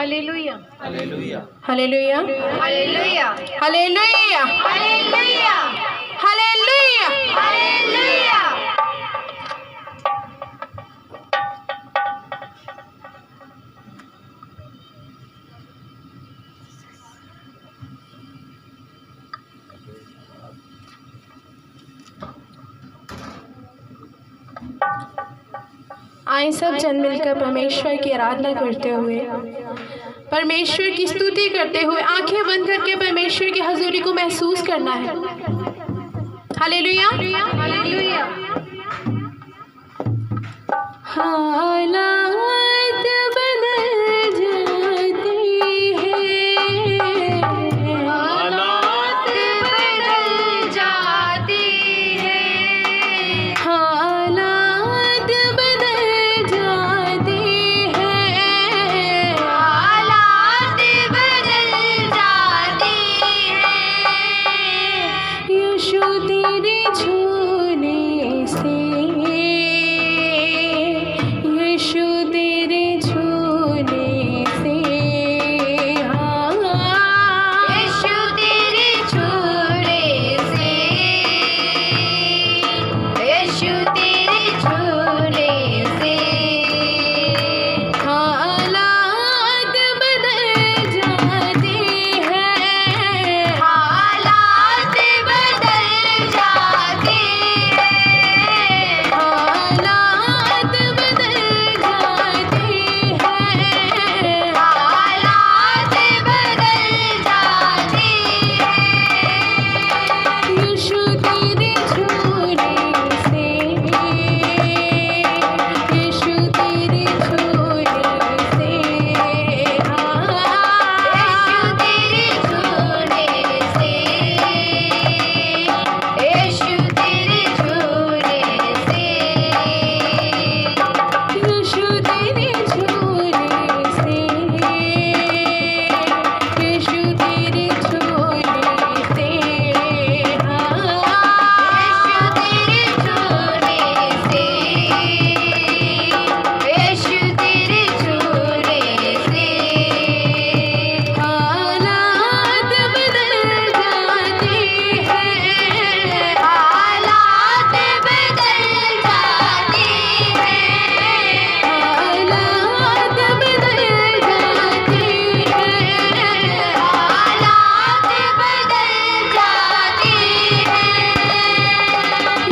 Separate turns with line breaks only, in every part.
Hallelujah
hallelujah
hallelujah
hallelujah
hallelujah
hallelujah
hallelujah.
Hallelujah.
आए सब जन मिलकर परमेश्वर की आराधना करते हुए, परमेश्वर की स्तुति करते हुए आंखें बंद करके परमेश्वर की हजूरी को महसूस करना है। Hallelujah
hallelujah.
हालात बदल जाते हैं,
हालात बदल जाते हैं।
हालात बदल जाते हैं,
हालात बदल जाते हैं।
यीशु तेरे छूने से, यीशु तेरे छूने से, हाँ
यीशु तेरे छूने से, यीशु तेरे छूने से
हालात बदल जाते हैं,
हालात बदल जाते हैं।
हालात बदल जाते हैं,
हालात बदल जाते हैं।
यीशु तेरे छूने से, यीशु तेरे छूने से,
यीशु तेरे छूने से, यीशु तेरे छूने से,
यीशु तेरे छूने से, यीशु तेरे छूने से,
यीशु तेरे छूने से,
हालात बदल जाते हैं,
हालात बदल जाते हैं।
हालात बदल जाते हैं,
हालात बदल जाते हैं।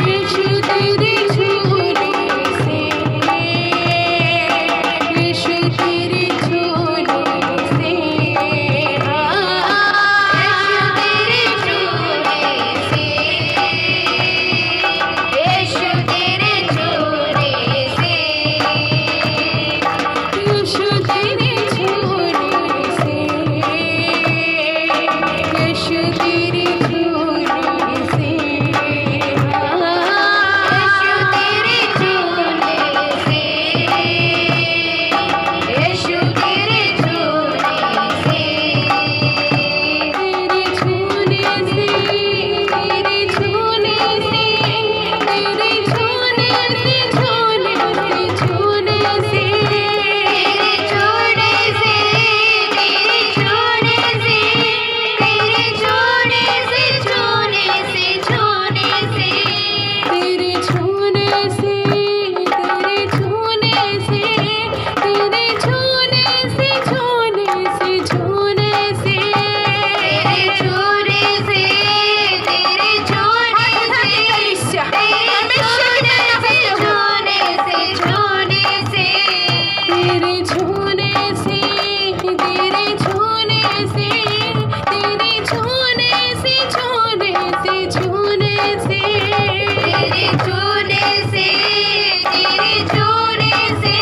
यीशु तेरे छूने से, यीशु तेरे छूने से,
यीशु तेरे छूने से,
यीशु तेरे छूने से, यीशु तेरे छूने से,
यीशु तेरे छूने से,
तेरे छूने से, तेरे छूने से, तेरे छूने से, छूने से, छूने से,
तेरे छूने से, तेरे छूने से, तेरे छूने से, छूने से, छूने से,
तेरे छूने से, तेरे छूने से, तेरे छूने से, छूने से, छूने से,
तेरे छूने से, तेरे छूने से, छूने से,
तेरे छूने से, तेरे छूने से, तेरे छूने से, छूने से, छूने से,
तेरे छूने से, तेरे छूने से,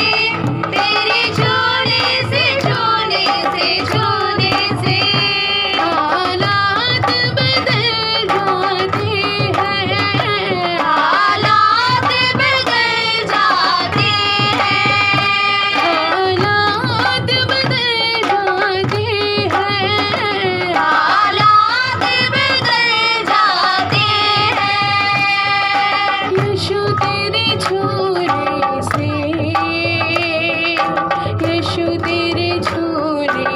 तेरे छूने से, छूने से, छूने से
हालात बदल जाते हैं,
हालात बदल जाते हैं।
हालात बदल जाते हैं,
हालात बदल जाते हैं।
यीशु तेरे छूने से, यीशु तेरे छूने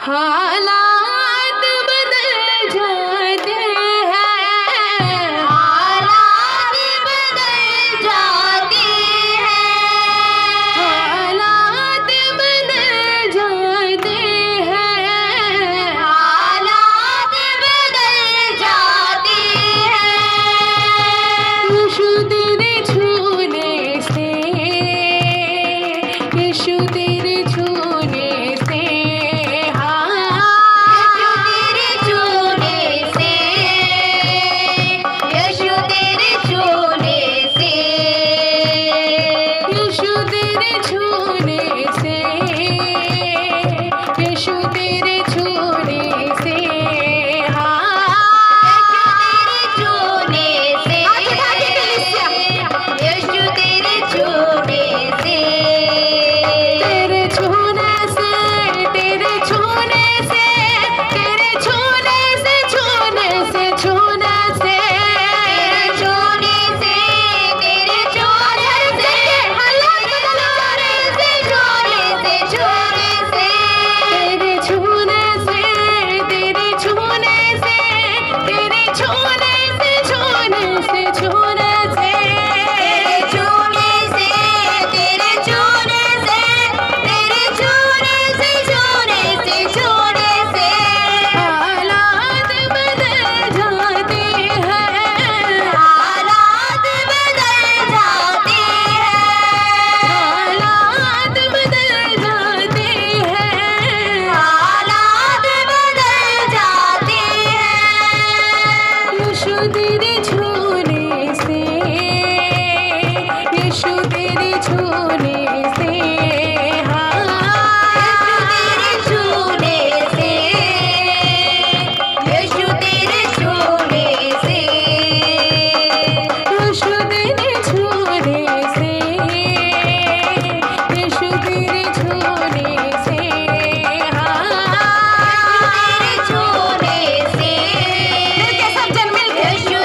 हालात बदल जाते हैं,
हालात बदल जाते हैं,
हालात बदल जाते हैं,
हालात बदल जाते हैं।
यीशु तेरे छूने से, यीशु तेरे छूने से,
यीशु तेरे छूने से, यीशु तेरे छूने से,
यीशु तेरे छूने से, यीशु तेरे छूने से,
छूने से, यीशु तेरे छूने से,
तेरे छूने से, तेरे छूने से, तेरे छूने से, छूने से, छूने से,
तेरे छूने से, तेरे छूने से, छूने से,
तेरे छूने से, तेरे छूने से, तेरे छूने से, छूने से, छूने से,
तेरे छूने से, तेरे छूने से, तेरे छूने से, छूने से, छूने से,
हालात बदल जाते हैं,
हालात बदल जाते हैं,
हालात बदल जाते हैं,
हालात बदल जाते हैं।
यीशु तेरे छूने से, यीशु तेरे छूने से,
तेरे छूने से, यीशु तेरे छूने से,
यीशु तेरे छूने से, यीशु तेरे छूने से,
तेरे छूने से,
मिलके सब जन मिलके
यीशु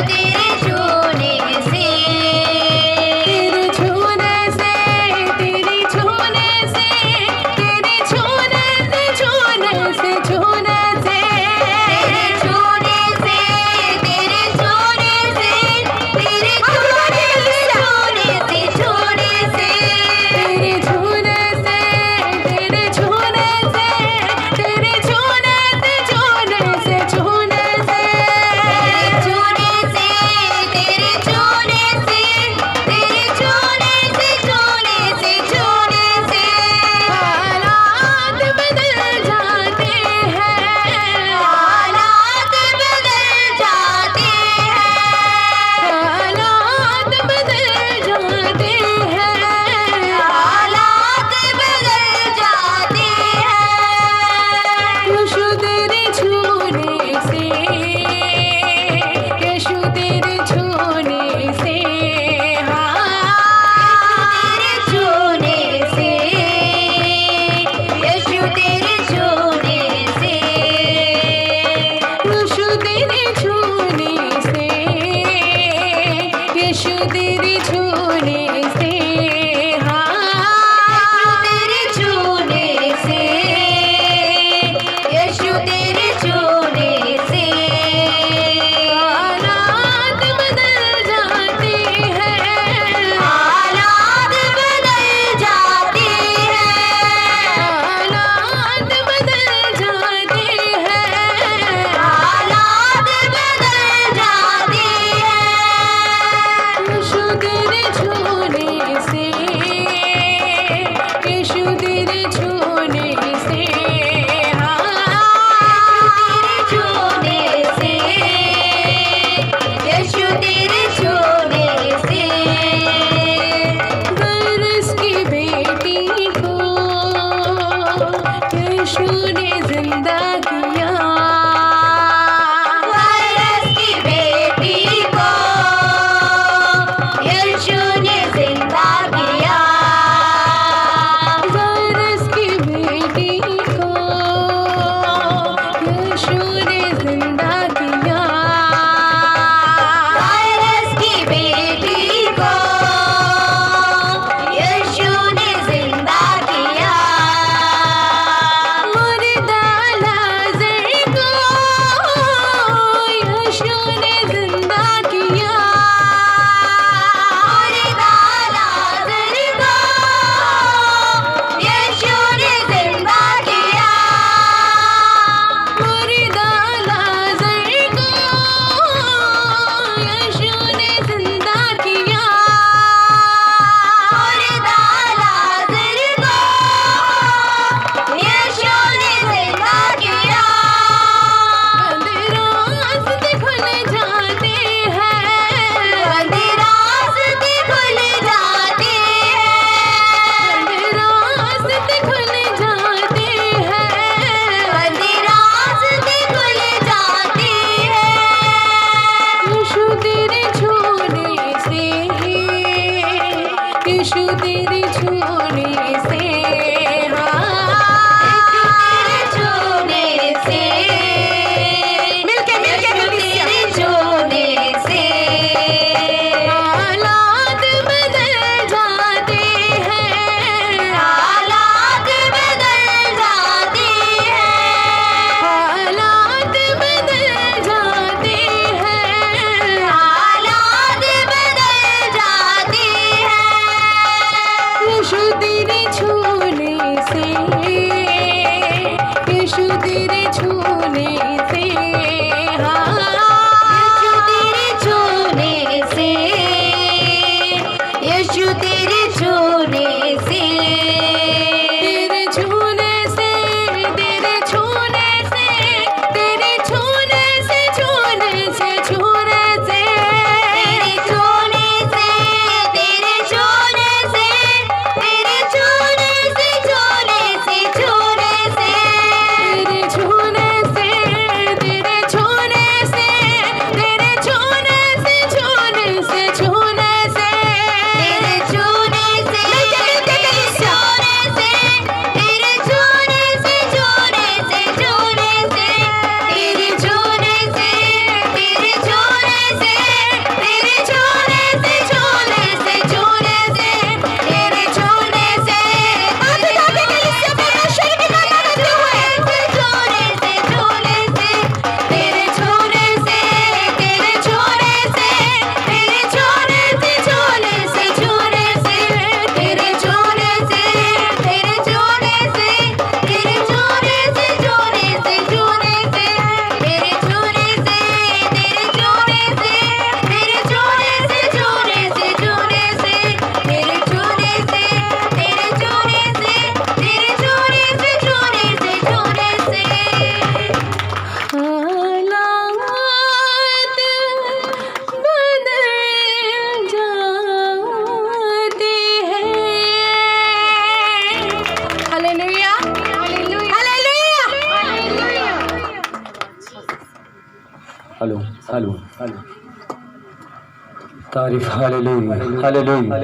तारीफ। Hallelujah hallelujah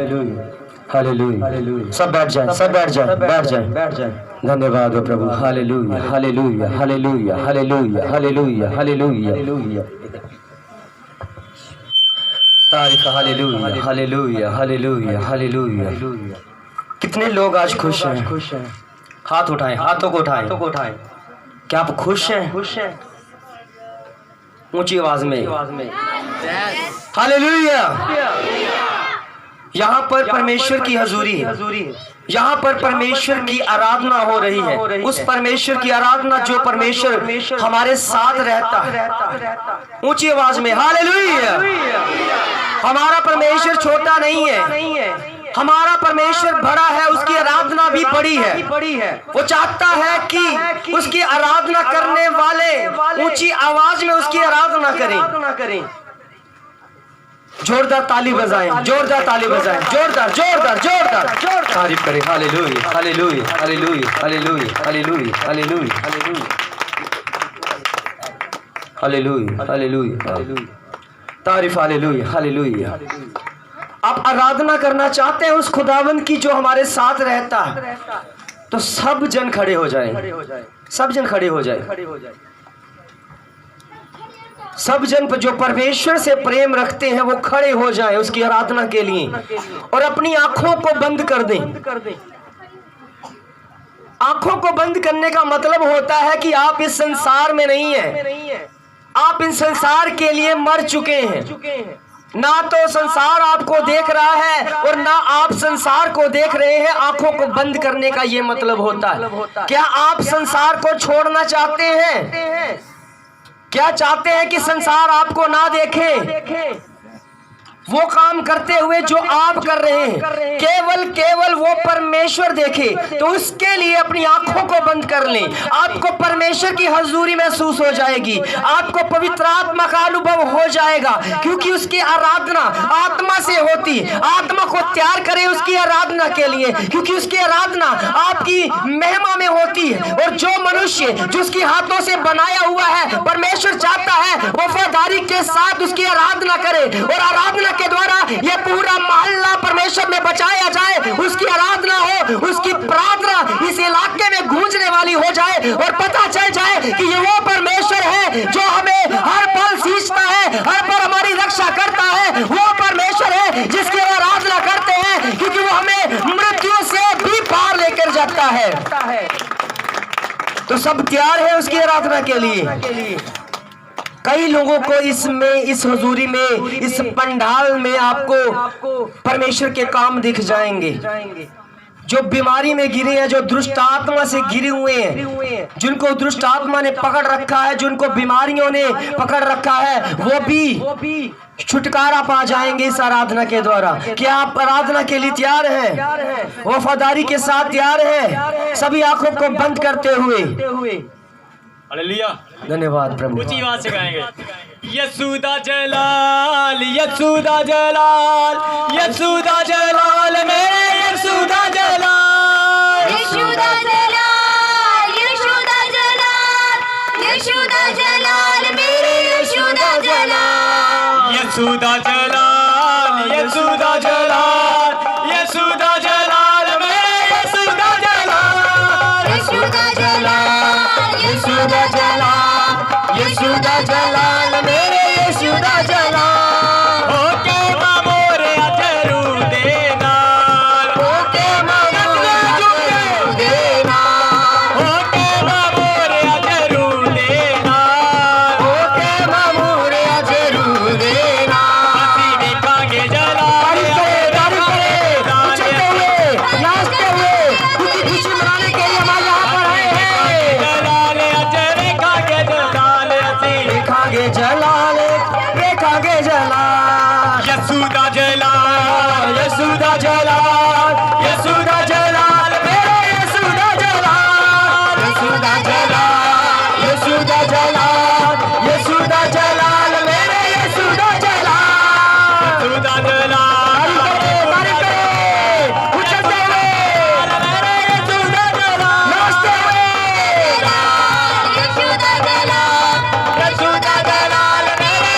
hallelujah. सब बैठ जाए, सब बैठ जाए, बैठ जाए। धन्यवाद हो प्रभु। Hallelujah hallelujah hallelujah hallelujah hallelujah hallelujah. तारीफ। Hallelujah hallelujah hallelujah hallelujah. कितने लोग आज खुश हैं? हाथ उठाएं, हाथों को उठाएं। क्या आप खुश हैं? ऊंची आवाज में हालेलुया। यहाँ पर परमेश्वर की हजूरी है, यहाँ पर परमेश्वर की आराधना हो रही है। उस परमेश्वर की आराधना जो परमेश्वर हमारे साथ रहता है। ऊंची आवाज में हालेलुया। हमारा परमेश्वर छोटा नहीं है, हमारा परमेश्वर बड़ा है, उसकी आराधना भी बड़ी है। वो चाहता है कि उसकी आराधना करने वाले ऊंची आवाज में उसकी आराधना करें। जोरदार ताली बजाएं, जोरदार ताली बजाएं, जोरदार जोरदार जोरदार जोरदार तारीफ करें। Hallelujah hallelujah hallelujah hallelujah hallelujah hallelujah hallelujah hallelujah तारीफ। Hallelujah hallelujah. आप आराधना करना चाहते हैं उस खुदावंद की जो हमारे साथ रहता है, तो सब जन खड़े हो जाएं, सब जन खड़े हो जाएं। सब जन जो परमेश्वर से प्रेम रखते हैं वो खड़े हो जाएं उसकी आराधना के लिए और अपनी आंखों को बंद कर दें। आंखों को बंद करने का मतलब होता है कि आप इस संसार में नहीं हैं, आप इस संसार के लिए मर चुके हैं। ना तो संसार आपको देख रहा है और ना आप संसार को देख रहे हैं। आंखों को बंद करने का ये मतलब होता है। क्या आप संसार को छोड़ना चाहते हैं? क्या चाहते हैं कि संसार आपको ना देखे? वो काम करते हुए जो आप कर रहे हैं केवल वो परमेश्वर देखे, तो उसके लिए अपनी आंखों को बंद कर लें। आपको परमेश्वर की हजूरी महसूस हो जाएगी, आपको पवित्र आत्मा का अनुभव हो जाएगा, क्योंकि उसकी आराधना आत्मा से होती। आत्मा को तैयार करें उसकी आराधना के लिए, क्योंकि उसकी आराधना आपकी महिमा में होती है। और जो मनुष्य जो उसके हाथों से बनाया हुआ है, परमेश्वर चाहता है वफादारी के साथ उसकी आराधना करे और आराधना के द्वारा ये पूरा मोहल्ला परमेश्वर में बचाया जाए। उसकी आराधना हो, उसकी प्रार्थना इस इलाके में गूंजने वाली हो जाए और पता चल जाए कि ये वो परमेश्वर है जो हमें हर पल सींचता है, हर पल हमारी रक्षा करता है। वो परमेश्वर है जिसकी आराधना करते हैं, क्योंकि वो हमें मृत्यु से भी पार लेकर जाता है। तो सब तैयार है उसकी आराधना के लिए। कई लोगों को इसमें, इस हुजूरी में, इस पंडाल में आपको परमेश्वर के काम दिख जाएंगे। जो बीमारी में गिरे हैं, जो दुष्ट आत्मा से गिरे हुए हैं, जिनको दुष्ट आत्मा ने पकड़ रखा है, जिनको बीमारियों ने पकड़ रखा है, वो भी छुटकारा पा जाएंगे इस आराधना के द्वारा। क्या आप आराधना के लिए तैयार हैं? वफादारी के साथ तैयार हैं? सभी आंखों को बंद करते हुए।
हालेलुया।
धन्यवाद प्रभु।
ऊंची आवाज से गाएंगे। यसूदा जलाल, यसूदा जलाल, यसूदा जलाल, मेरे यसूदा जलाल,
यशोदा जलाल, यशोदा जलाल, यशोदा जलाल, मेरे यशोदा जलाल,
यसूदा जलाल, यसूदा जलाल, यसूदा जलाल, मेरे यसूदा जलाल,
यशोदा जलाल, यशोदा जलाल, यशोदा जलाल, मेरे यशोदा जलाल।
होके मामोरे अजरू देना,
होके मामोरे अजरू देना,
होके मामोरे अजरू देना,
होके मामोरे अजरू देना।
असी देखांगे जलाल,
उछलते हुए, नाचते हुए, खुशी मनाने के लिए हमारे यहाँ पर आए हैं।
जलाल अजरे खागे जलाल, असी
देखांगे जलाल, देखांगे जलाल।
यसूदा जलाल,
यसूदा जलाल, यसूदा जलाल, मेरे यसूदा जलाल,
यशोदा जलाल,
यसूदा जलाल, यसूदा जलाल, मेरे यसूदा जलाल।
यसूदा जलाल,
तारीफ करे, उछलते हुए,
मेरे यसूदा जलाल,
नाचते हुए।
यशोदा जलाल, यशोदा जलाल, मेरे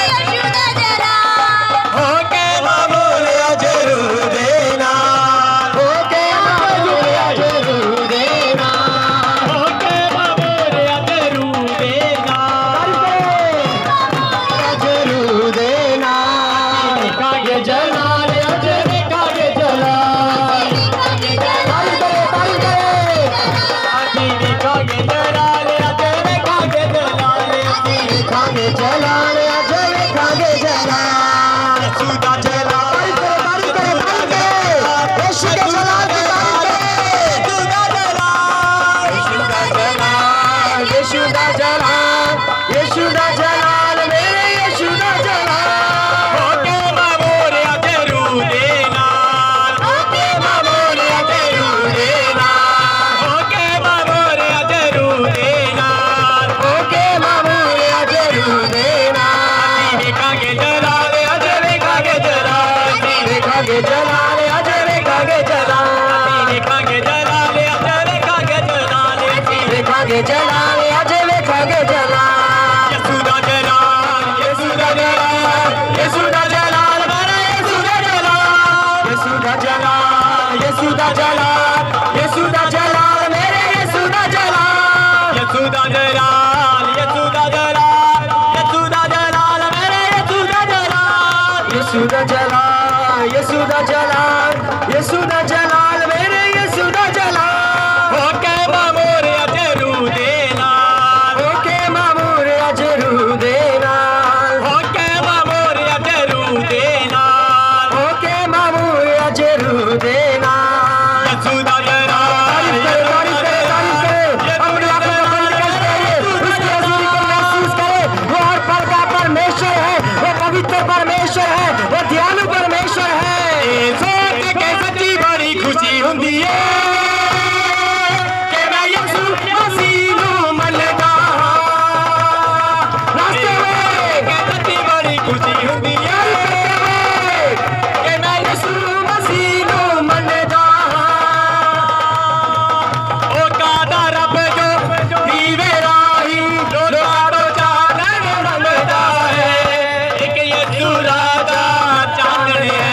यीशु दा जलाल, यीशु दा जलाल, यीशु दा जलाल, मेरे यीशु दा जलाल।
होके मामूर अजरू देना,
होके मामूर अजरू देना,
होके मामूर अजरू देना,
होके मामूर अजरू देना।
यीशु दा जलाल,
तारीफ करे, तारीफ करे, तारीफ करे। अपनी आंखों को बंद करके उसकी हजूरी को महसूस करे। वो हर पल का परमेश्वर है, वो पवित्र परमेश्वर है, वो दयालु परमेश्वर है।
सोच के सच्ची बड़ी खुशी हुंदी है
कि मैं यीशु मसीह नूं मनदा हां। रास्ते में
के सच्ची बड़ी खुशी हुंदी है
कि मैं यीशु मसीह नूं मनदा हां।
ओ कादा रब जो
दीवे राही लोकां दा चानण मनदा है।
एक यीशु राजा चानण है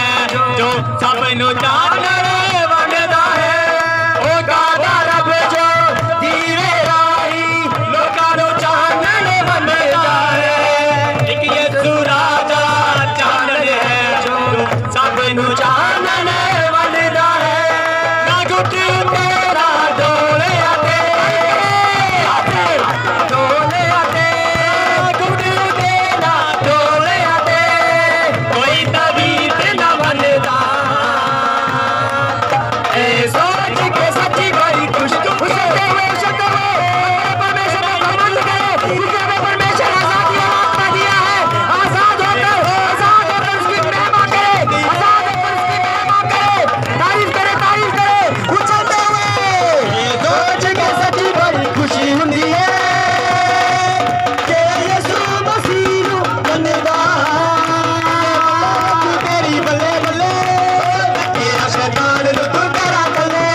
जो सब नु चानण वंडदा है।
ओ गादा रब जो दीवे राही लोकां दा चानण मनदा है।
एक यीशु राजा चानण है जो सब नु
चानण वंडदा है।
ना गुट
तेरा डोले आते डोले आते गुट तेरा डोले आते
कोई तबीत
न बनदा। ए सोच के सच्ची बड़ी खुश उसते हुए परमेश्वर का घमंड करे, क्योंकि हमें परमेश्वर आजादी और आत्मा दिया है। आजाद होकर उसकी महिमा करे, आजाद होकर उसकी महिमा करे। तारीफ करे, तारीफ करे उछलते हुए। सोच के सच्ची बड़ी खुशी हुंदी है कि यीशु मसीह नूं मनदा तू तेरी बल्ले बल्ले तेरा शैतान नूं तू तेरा बल्ले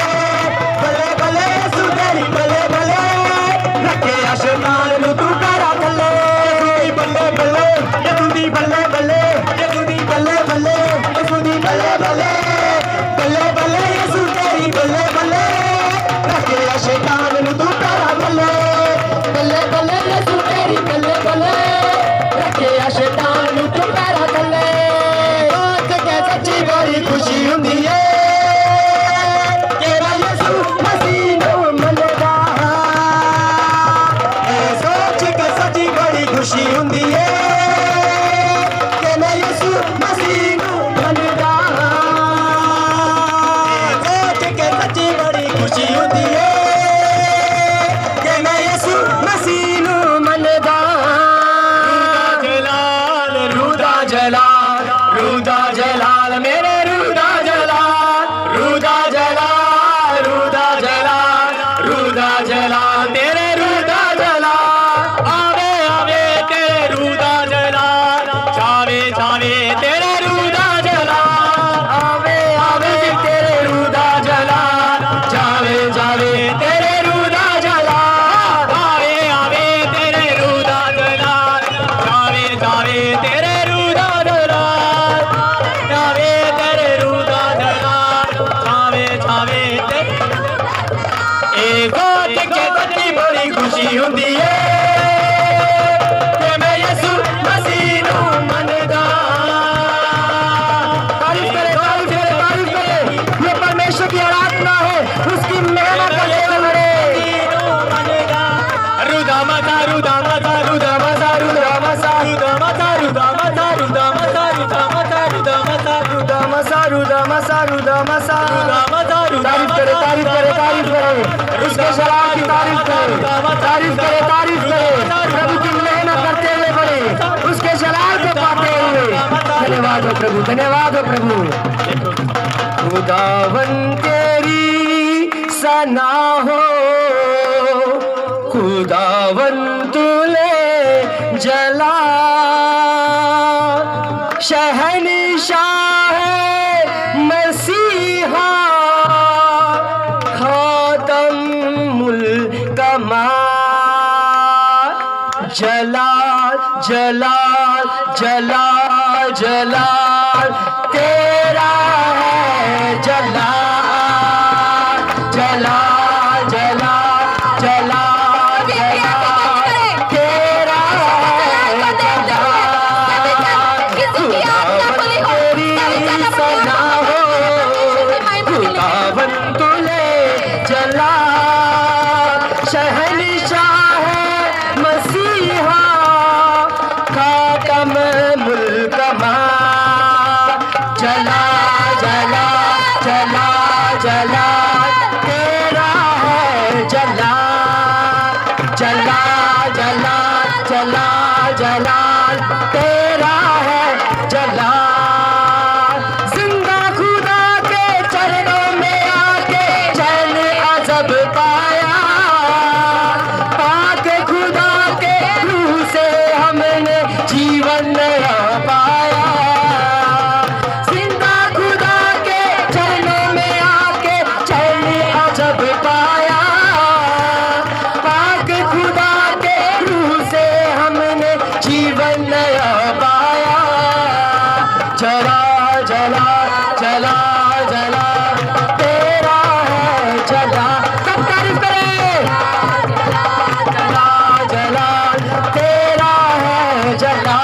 बल्ले बल्ले यीशु तेरी बल्ले बल्ले रखे शैतान नूं तू तेरा बल्ले बल्ले बल्ले यीशु दी बल्ले बल्ले यीशु दी बल्ले बल्ले यीशु दी बल्ले बल्ले बल्ले बल्ले यीशु तेरी बल्ले बल्ले रखे शैतान नूं तू तेरा बल्ले बल्ले बल्ले यीशु तेरी बल्ले बल्ले रखे शैतान नूं तू तेरा बल्ले। सोच के सच्ची बड़ी खुशी हुंदी है कि मैं यीशु मसीह नूं मनदा हां। ए सोच के सच्ची बड़ी खुशी हुंदी है कि मैं यीशु मसीह नूं मनदा हां। सोच के सच्ची बड़ी खुशी हुंदी है कि मैं यीशु मसीह नूं मनदा हां।
जलाल
रूदा जलाल, रूदा जलाल, मेरे रूदा जलाल, रूदा जलाल, रूदा जलाल, रूदा जलाल, तेरे रूदा जलाल।
आवे आवे तेरे रूदा जलाल, छावे छावे तेरे रूदा जलाल,
आवे आवे तेरे रूदा जलाल, जावे जावे तेरे रूदा जलाल।
आवे आवे तेरे रूदा जलाल, छावे छावे तेरे रूदा जलाल, छावे तेरे रूदा जलाल, छावे छावे तेरे।
ए सोच के सच्ची बड़ी खुशी हुंदी है कि मैं यीशु मसीह नूं मनदा हां। तारीफ करे, तारीफ करे, तारीफ करे। ये परमेश्वर की आराधना है, उसकी महिमा करते हुए।
रुदा मता रुदा मता रुदा मता रुदा मता रुदा मता रुदा मता रुदा मता रुदा मता रुदा मता
रुदा मसा रुदा मसा रुदा मसा।
रुदा मता रुदा
तारीफ करे, तारीफ करे, तारीफ करे उसके जलाल की तारीफ करे, तारीफ करे, तारीफ करे प्रभु की महिमा करते हुए बड़े उसके जलाल को पाते हुए। धन्यवाद हो प्रभु, धन्यवाद हो प्रभु। खुदावन तेरी सना हो, खुदावन तुले जला शहनशाह मसीहा खातमुल कमाल। जलाल जलाल जलाल जलाल तेरा है जलाल जलाल जलाल जलाल जलाल तेरा है जलाल। खुदावन सना हो खुदावन तुले जला शहंशाह मसीहा खातम मुल्कमा जला जला जला जला तेरा है जला जला जला जला जला तेरा है जला जिंदा खुदा के चरणों में आके चैन अजब पाया पाक खुदा के रूह से हमने जीवन नया पाया जिंदा खुदा के चरणों में आके चैन अजब पाया पाक खुदा के रूह से हमने जीवन नया पाया जला जला जला जला तेरा है जला सब तारीफ करें जला जला तेरा है जला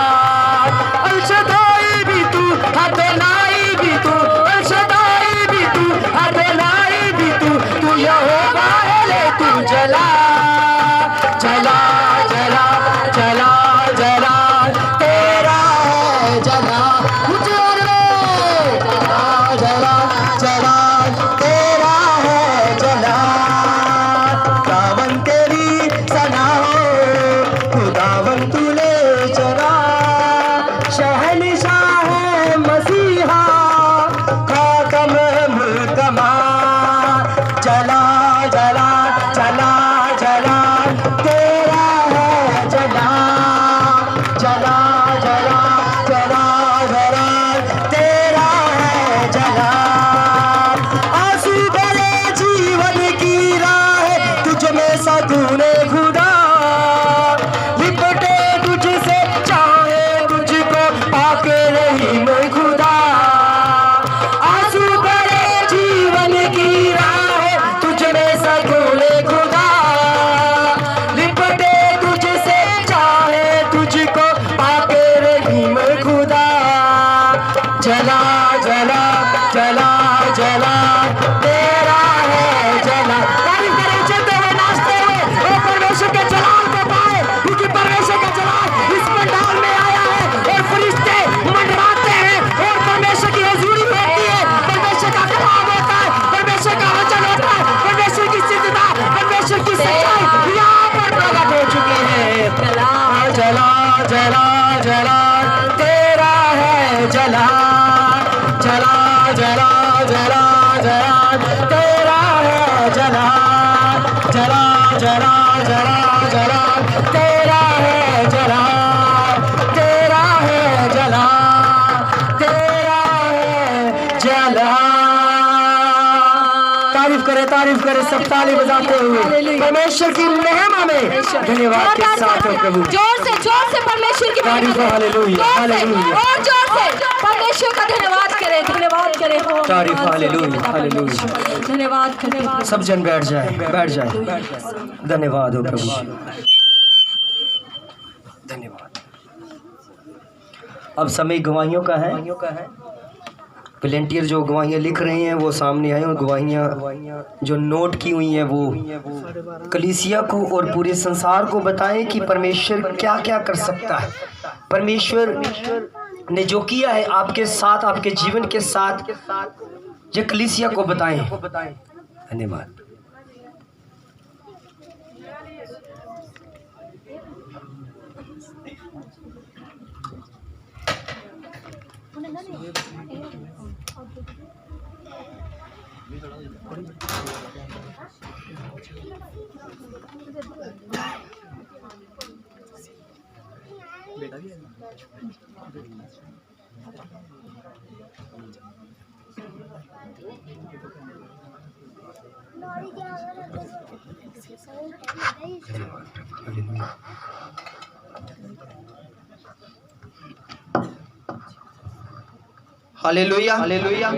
अलशदाई भी तू अदनाई भी तू अलशदाई भी तू अदनाई भी तू यहोवा है ले तू जला जला जला जला जला तेरा है जला जला जला तेरा है जला खुदावन तेरी सना हो खुदावन तुले जला शहंशाह मसीहा खातम मुल्कमा जला जला जला जला तेरा है जला जला जला जला जला तेरा है जला आंसू भरे जीवन की राह तुझ में सकूने खुदा लिपटे तुझसे चाहे तुझको पाके रही मैं खुदा आंसू भरे जीवन की राह तुझ में सकूने खुदा लिपटे तुझसे चाहे तुझको पाके रही मैं खुदा जला जला जला जला तेरा है जला तारीफ करें चलते हुए नाचते हुए और परमेश्वर के जलाल को पाए क्योंकि परमेश्वर का जलाल इस पंडाल में आया है और फरिश्ते मंडराते हैं और परमेश्वर की हुजूरी होती है परमेश्वर का कलाम होता है परमेश्वर का वचन होता है परमेश्वर की सिद्धता परमेश्वर की सच्चाई यहाँ पर प्रकट हो चुकी है जला जला जला तेरा है जला जला जला जला जला तेरा है जला जला जला जला जला तेरा है जला तेरा है जला तेरा है जला तारीफ करे सब ताली बजाते हुए परमेश्वर की महिमा में धन्यवाद के साथ हो प्रभु
जोर से परमेश्वर की
तारीफ
महिमा करें।
हालेलुया हालेलुया
और जोर से परमेश्वर का धन्यवाद करें हो
तारीफ हालेलुया हालेलुया
धन्यवाद करें।
सब जन बैठ जाए धन्यवाद हो प्रभु धन्यवाद। अब समय गवाहियों का है वॉलंटियर जो गवाहियाँ लिख रहे हैं वो सामने आए और गवाहियाँ जो नोट की हुई हैं वो कलीसिया को और पूरे संसार को बताएं कि परमेश्वर क्या क्या कर सकता है। परमेश्वर ने जो किया है आपके साथ आपके जीवन के साथ ये कलीसिया को बताएं। धन्यवाद।
Hallelujah hallelujah.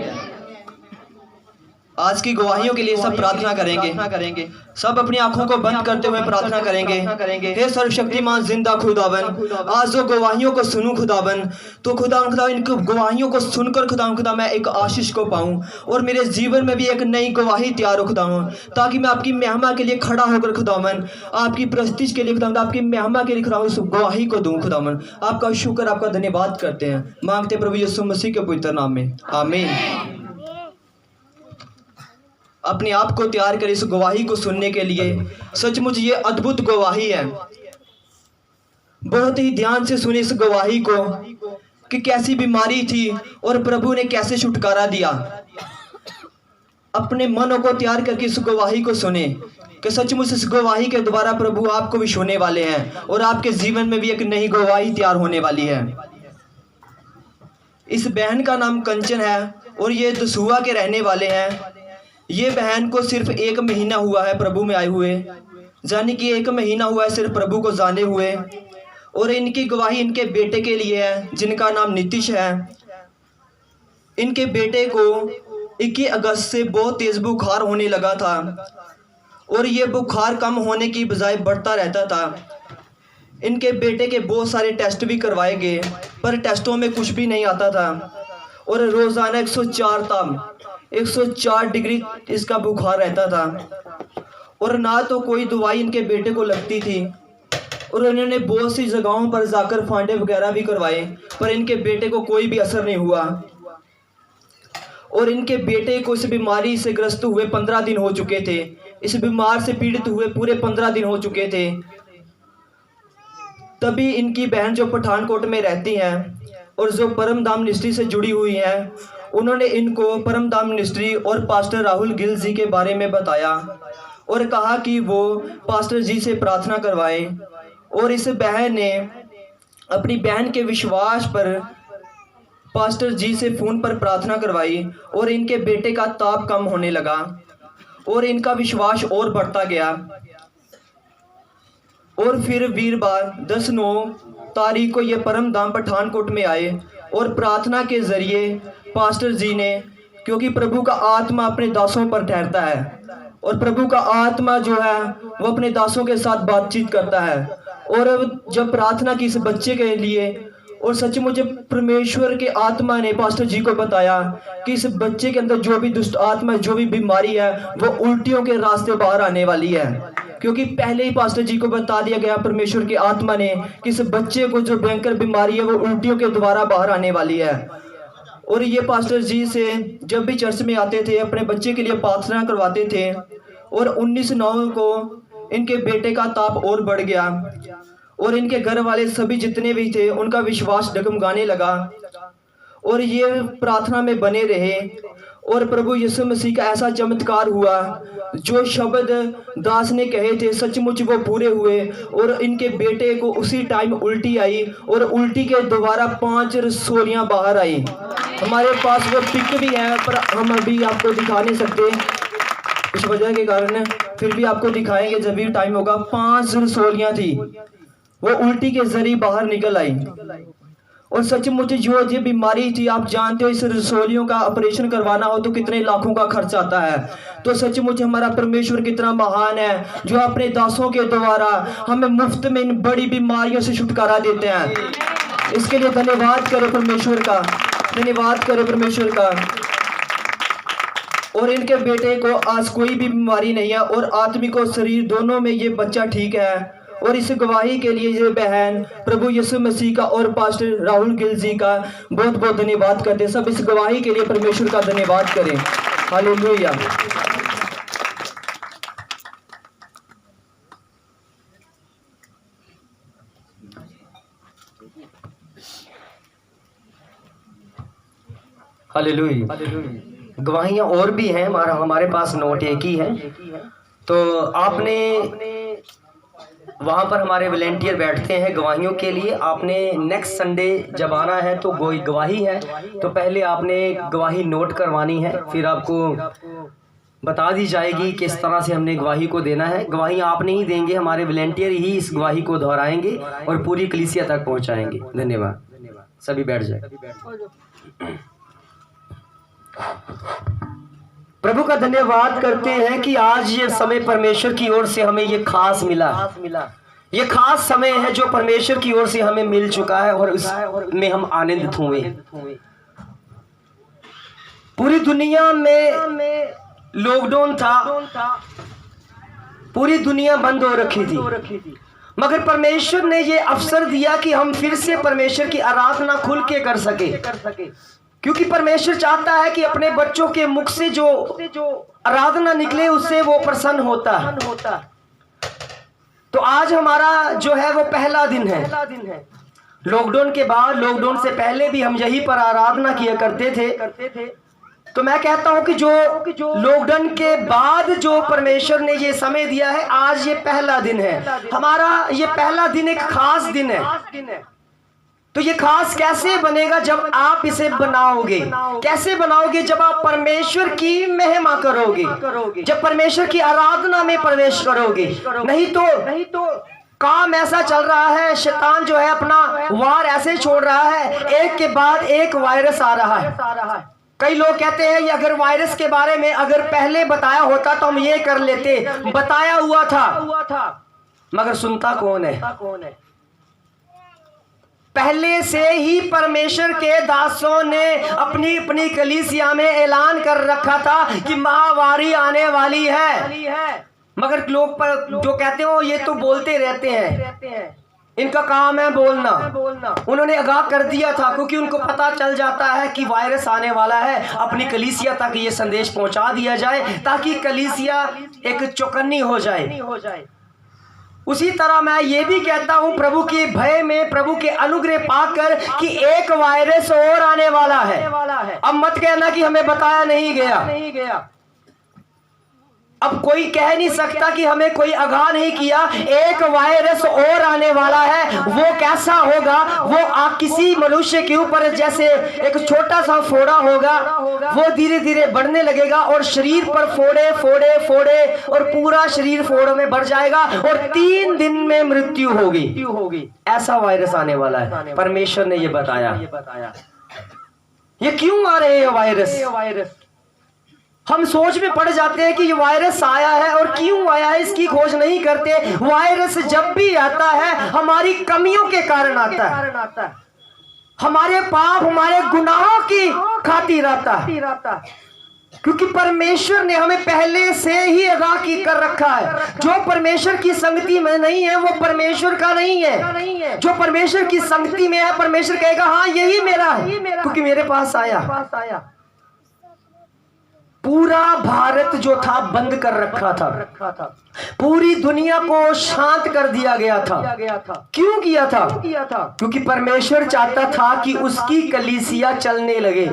आज की गवाहियों के लिए सब प्रार्थना करेंगे। सब अपनी आंखों को बंद करते हुए प्रार्थना करेंगे। हे सर्वशक्तिमान जिंदा खुदावन, आज जो गवाहियों को सुनूं खुदावन, तो खुदा इन गवाहियों को सुनकर खुदा मैं एक आशीष को पाऊं और मेरे जीवन में भी एक नई गवाही तैयार हो खुदावन, ताकि मैं आपकी महिमा के लिए खड़ा होकर खुदावन, आपकी प्रस्तिश के लिए खुदावन, आपकी महिमा के लिए खुदावन उस गवाही को दूं खुदावन। आपका शुक्र, आपका धन्यवाद करते हैं, मांगते प्रभु यीशु मसीह के पवित्र नाम में, आमीन। अपने आप को तैयार कर इस गवाही को सुनने के लिए। सचमुच ये अद्भुत गवाही है। बहुत ही ध्यान से सुने इस गवाही को कि कैसी बीमारी थी और प्रभु ने कैसे छुटकारा दिया। अपने मनों को तैयार करके इस गवाही को सुने कि सचमुच इस गवाही के द्वारा प्रभु आपको भी छूने वाले हैं और आपके जीवन में भी एक नई गवाही तैयार होने वाली है। इस बहन का नाम कंचन है और ये दसूहा के रहने वाले हैं। ये बहन को सिर्फ 1 महीना हुआ है प्रभु में आए हुए, यानी कि 1 महीना हुआ है सिर्फ प्रभु को जाने हुए। और इनकी गवाही इनके बेटे के लिए है जिनका नाम नीतीश है। इनके बेटे को 21 अगस्त से बहुत तेज बुखार होने लगा था और ये बुखार कम होने की बजाय बढ़ता रहता था। इनके बेटे के बहुत सारे टेस्ट भी करवाए गए पर टेस्टों में कुछ भी नहीं आता था और रोज़ाना 104 डिग्री इसका बुखार रहता था और ना तो कोई दवाई इनके बेटे को लगती थी। और उन्होंने बहुत सी जगहों पर जाकर फांडे वगैरह भी करवाए पर इनके बेटे को कोई भी असर नहीं हुआ। और इनके बेटे को इस बीमारी से ग्रस्त हुए 15 दिन हो चुके थे। इस बीमार से पीड़ित हुए पूरे 15 दिन हो चुके थे। तभी इनकी बहन जो पठानकोट में रहती हैं और जो परमधाम मिनिस्ट्री से जुड़ी हुई हैं, उन्होंने इनको परमधाम मिनिस्ट्री और पास्टर राहुल गिल जी के बारे में बताया और कहा कि वो पास्टर जी से प्रार्थना करवाएं। और इस बहन ने अपनी बहन के विश्वास पर पास्टर जी से फ़ोन पर प्रार्थना करवाई और इनके बेटे का ताप कम होने लगा और इनका विश्वास और बढ़ता गया। और फिर वीरवार 10/9 तारीख को ये परमधाम पठानकोट में आए और प्रार्थना के ज़रिए पास्टर जी ने, क्योंकि प्रभु का आत्मा अपने दासों पर ठहरता है और प्रभु का आत्मा जो है वो अपने दासों के साथ बातचीत करता है। और जब प्रार्थना की इस बच्चे के लिए, और सचमुच परमेश्वर के आत्मा ने पास्टर जी को बताया कि इस बच्चे के अंदर जो भी दुष्ट आत्मा, जो भी बीमारी है, वो उल्टियों के रास्ते बाहर आने वाली है। क्योंकि पहले ही पास्टर जी को बता दिया गया परमेश्वर की आत्मा ने कि इस बच्चे को जो भयंकर बीमारी है वो उल्टियों के द्वारा बाहर आने वाली है। और ये पास्टर जी से जब भी चर्च में आते थे अपने बच्चे के लिए प्रार्थना करवाते थे। और 19/9 को इनके बेटे का ताप और बढ़ गया और इनके घर वाले सभी जितने भी थे उनका विश्वास डगमगाने लगा और ये प्रार्थना में बने रहे। और प्रभु यीशु मसीह का ऐसा चमत्कार हुआ, जो शब्द दास ने कहे थे सचमुच वो पूरे हुए। और इनके बेटे को उसी टाइम उल्टी आई और उल्टी के दोबारा 5 रसोलियाँ बाहर आई। हमारे पास वो पिक भी है पर हम अभी आपको दिखा नहीं सकते इस वजह के कारण, फिर भी आपको दिखाएंगे जब भी टाइम होगा। 5 रसोलियाँ थी, वो उल्टी के जरिए बाहर निकल आई। और सचमुच जो ये बीमारी थी, आप जानते हो इस रसोलियों का ऑपरेशन करवाना हो तो कितने लाखों का खर्च आता है। तो सचमुच हमारा परमेश्वर कितना महान है जो अपने दासों के द्वारा हमें मुफ्त में इन बड़ी बीमारियों से छुटकारा देते हैं। इसके लिए धन्यवाद करें परमेश्वर का, धन्यवाद करें परमेश्वर का। और इनके बेटे को आज कोई भी बीमारी नहीं है और आत्मिक और शरीर दोनों में ये बच्चा ठीक है। और इस गवाही के लिए ये बहन प्रभु यीशु मसीह का और पास्टर राहुल गिल जी का बहुत बहुत धन्यवाद करते हैं। सब इस गवाही के लिए परमेश्वर का धन्यवाद करें। हालेलुया। हालेलुया। गवाहियाँ और भी हैं, हमारे पास नोट एक ही है। तो आपने वहाँ पर हमारे वॉलंटियर बैठते हैं गवाहियों के लिए। आपने नेक्स्ट संडे जब आना है तो गवाही है तो पहले आपने गवाही नोट करवानी है, फिर आपको बता दी जाएगी किस तरह से हमने गवाही को देना है। गवाही आप नहीं देंगे, हमारे वॉलंटियर ही इस गवाही को दोहराएंगे और पूरी कलीसिया तक पहुँचाएंगे। धन्यवाद। सभी बैठ जाए। प्रभु का धन्यवाद करते हैं कि आज ये समय परमेश्वर की ओर से हमें ये खास मिला। ये खास समय है जो परमेश्वर की ओर से हमें मिल चुका है और उसमें हम आनंदित हुए। पूरी दुनिया में लॉकडाउन था, पूरी दुनिया बंद हो रखी थी, मगर परमेश्वर ने ये अवसर दिया कि हम फिर से परमेश्वर की आराधना खुल के कर सके, क्योंकि परमेश्वर चाहता है कि अपने बच्चों के मुख से जो आराधना निकले उससे वो प्रसन्न होता है। तो आज हमारा जो है वो पहला दिन है लॉकडाउन के बाद। लॉकडाउन से पहले भी हम यहीं पर आराधना किया करते थे। तो मैं कहता हूं कि जो लॉकडाउन के बाद जो परमेश्वर ने ये समय दिया है, आज ये पहला दिन है हमारा। ये पहला दिन एक खास दिन है। तो ये खास कैसे बनेगा? जब आप इसे बनाओगे। कैसे बनाओगे? जब आप परमेश्वर की महिमा करोगे, जब परमेश्वर की आराधना में प्रवेश करोगे। नहीं तो काम ऐसा चल रहा है, शैतान जो है अपना वार ऐसे छोड़ रहा है, एक के बाद एक वायरस आ रहा है। कई लोग कहते हैं ये अगर वायरस के बारे में अगर पहले बताया होता तो हम ये कर लेते, बताया हुआ था, मगर सुनता कौन है? पहले से ही परमेश्वर के दासों ने अपनी अपनी कलीसिया में ऐलान कर रखा था कि महामारी आने वाली है, मगर लोग जो कहते हो ये तो बोलते रहते हैं, इनका काम है बोलना। उन्होंने आगाह कर दिया था, क्योंकि उनको पता चल जाता है कि वायरस आने वाला है। अपनी कलीसिया तक ये संदेश पहुंचा दिया जाए ताकि कलीसिया एक चौकन्नी हो जाए। उसी तरह मैं ये भी कहता हूं प्रभु के भय में, प्रभु के अनुग्रह पाकर कि एक वायरस और आने वाला है। अब मत कहना कि हमें बताया नहीं गया। अब कोई कह नहीं सकता कि हमें कोई आगाह नहीं किया। एक वायरस और आने वाला है। वो कैसा होगा? वो किसी मनुष्य के ऊपर जैसे एक छोटा सा फोड़ा होगा, वो धीरे धीरे बढ़ने लगेगा और शरीर पर फोड़े और पूरा शरीर फोड़ों में भर जाएगा और 3 दिन में मृत्यु होगी। ऐसा वायरस आने वाला है। परमेश्वर ने ये बताया। ये क्यों आ रहे हैं वायरस? हम सोच में पड़ जाते हैं कि ये वायरस आया है और क्यों आया है, इसकी खोज नहीं करते। वायरस जब भी आता है हमारी कमियों के कारण आता है, हमारे पाप, हमारे गुनाहों की खातिर आता है, क्योंकि परमेश्वर ने हमें पहले से ही आगाह कर रखा है। जो परमेश्वर की संगति में नहीं है वो परमेश्वर का नहीं है। जो परमेश्वर की संगति में है, परमेश्वर कहेगा हाँ यही मेरा है, क्योंकि मेरे पास आया। पूरा भारत जो था बंद कर रखा था, पूरी दुनिया को शांत कर दिया गया था। क्यों किया था? क्योंकि परमेश्वर चाहता था कि उसकी कलीसिया चलने लगे,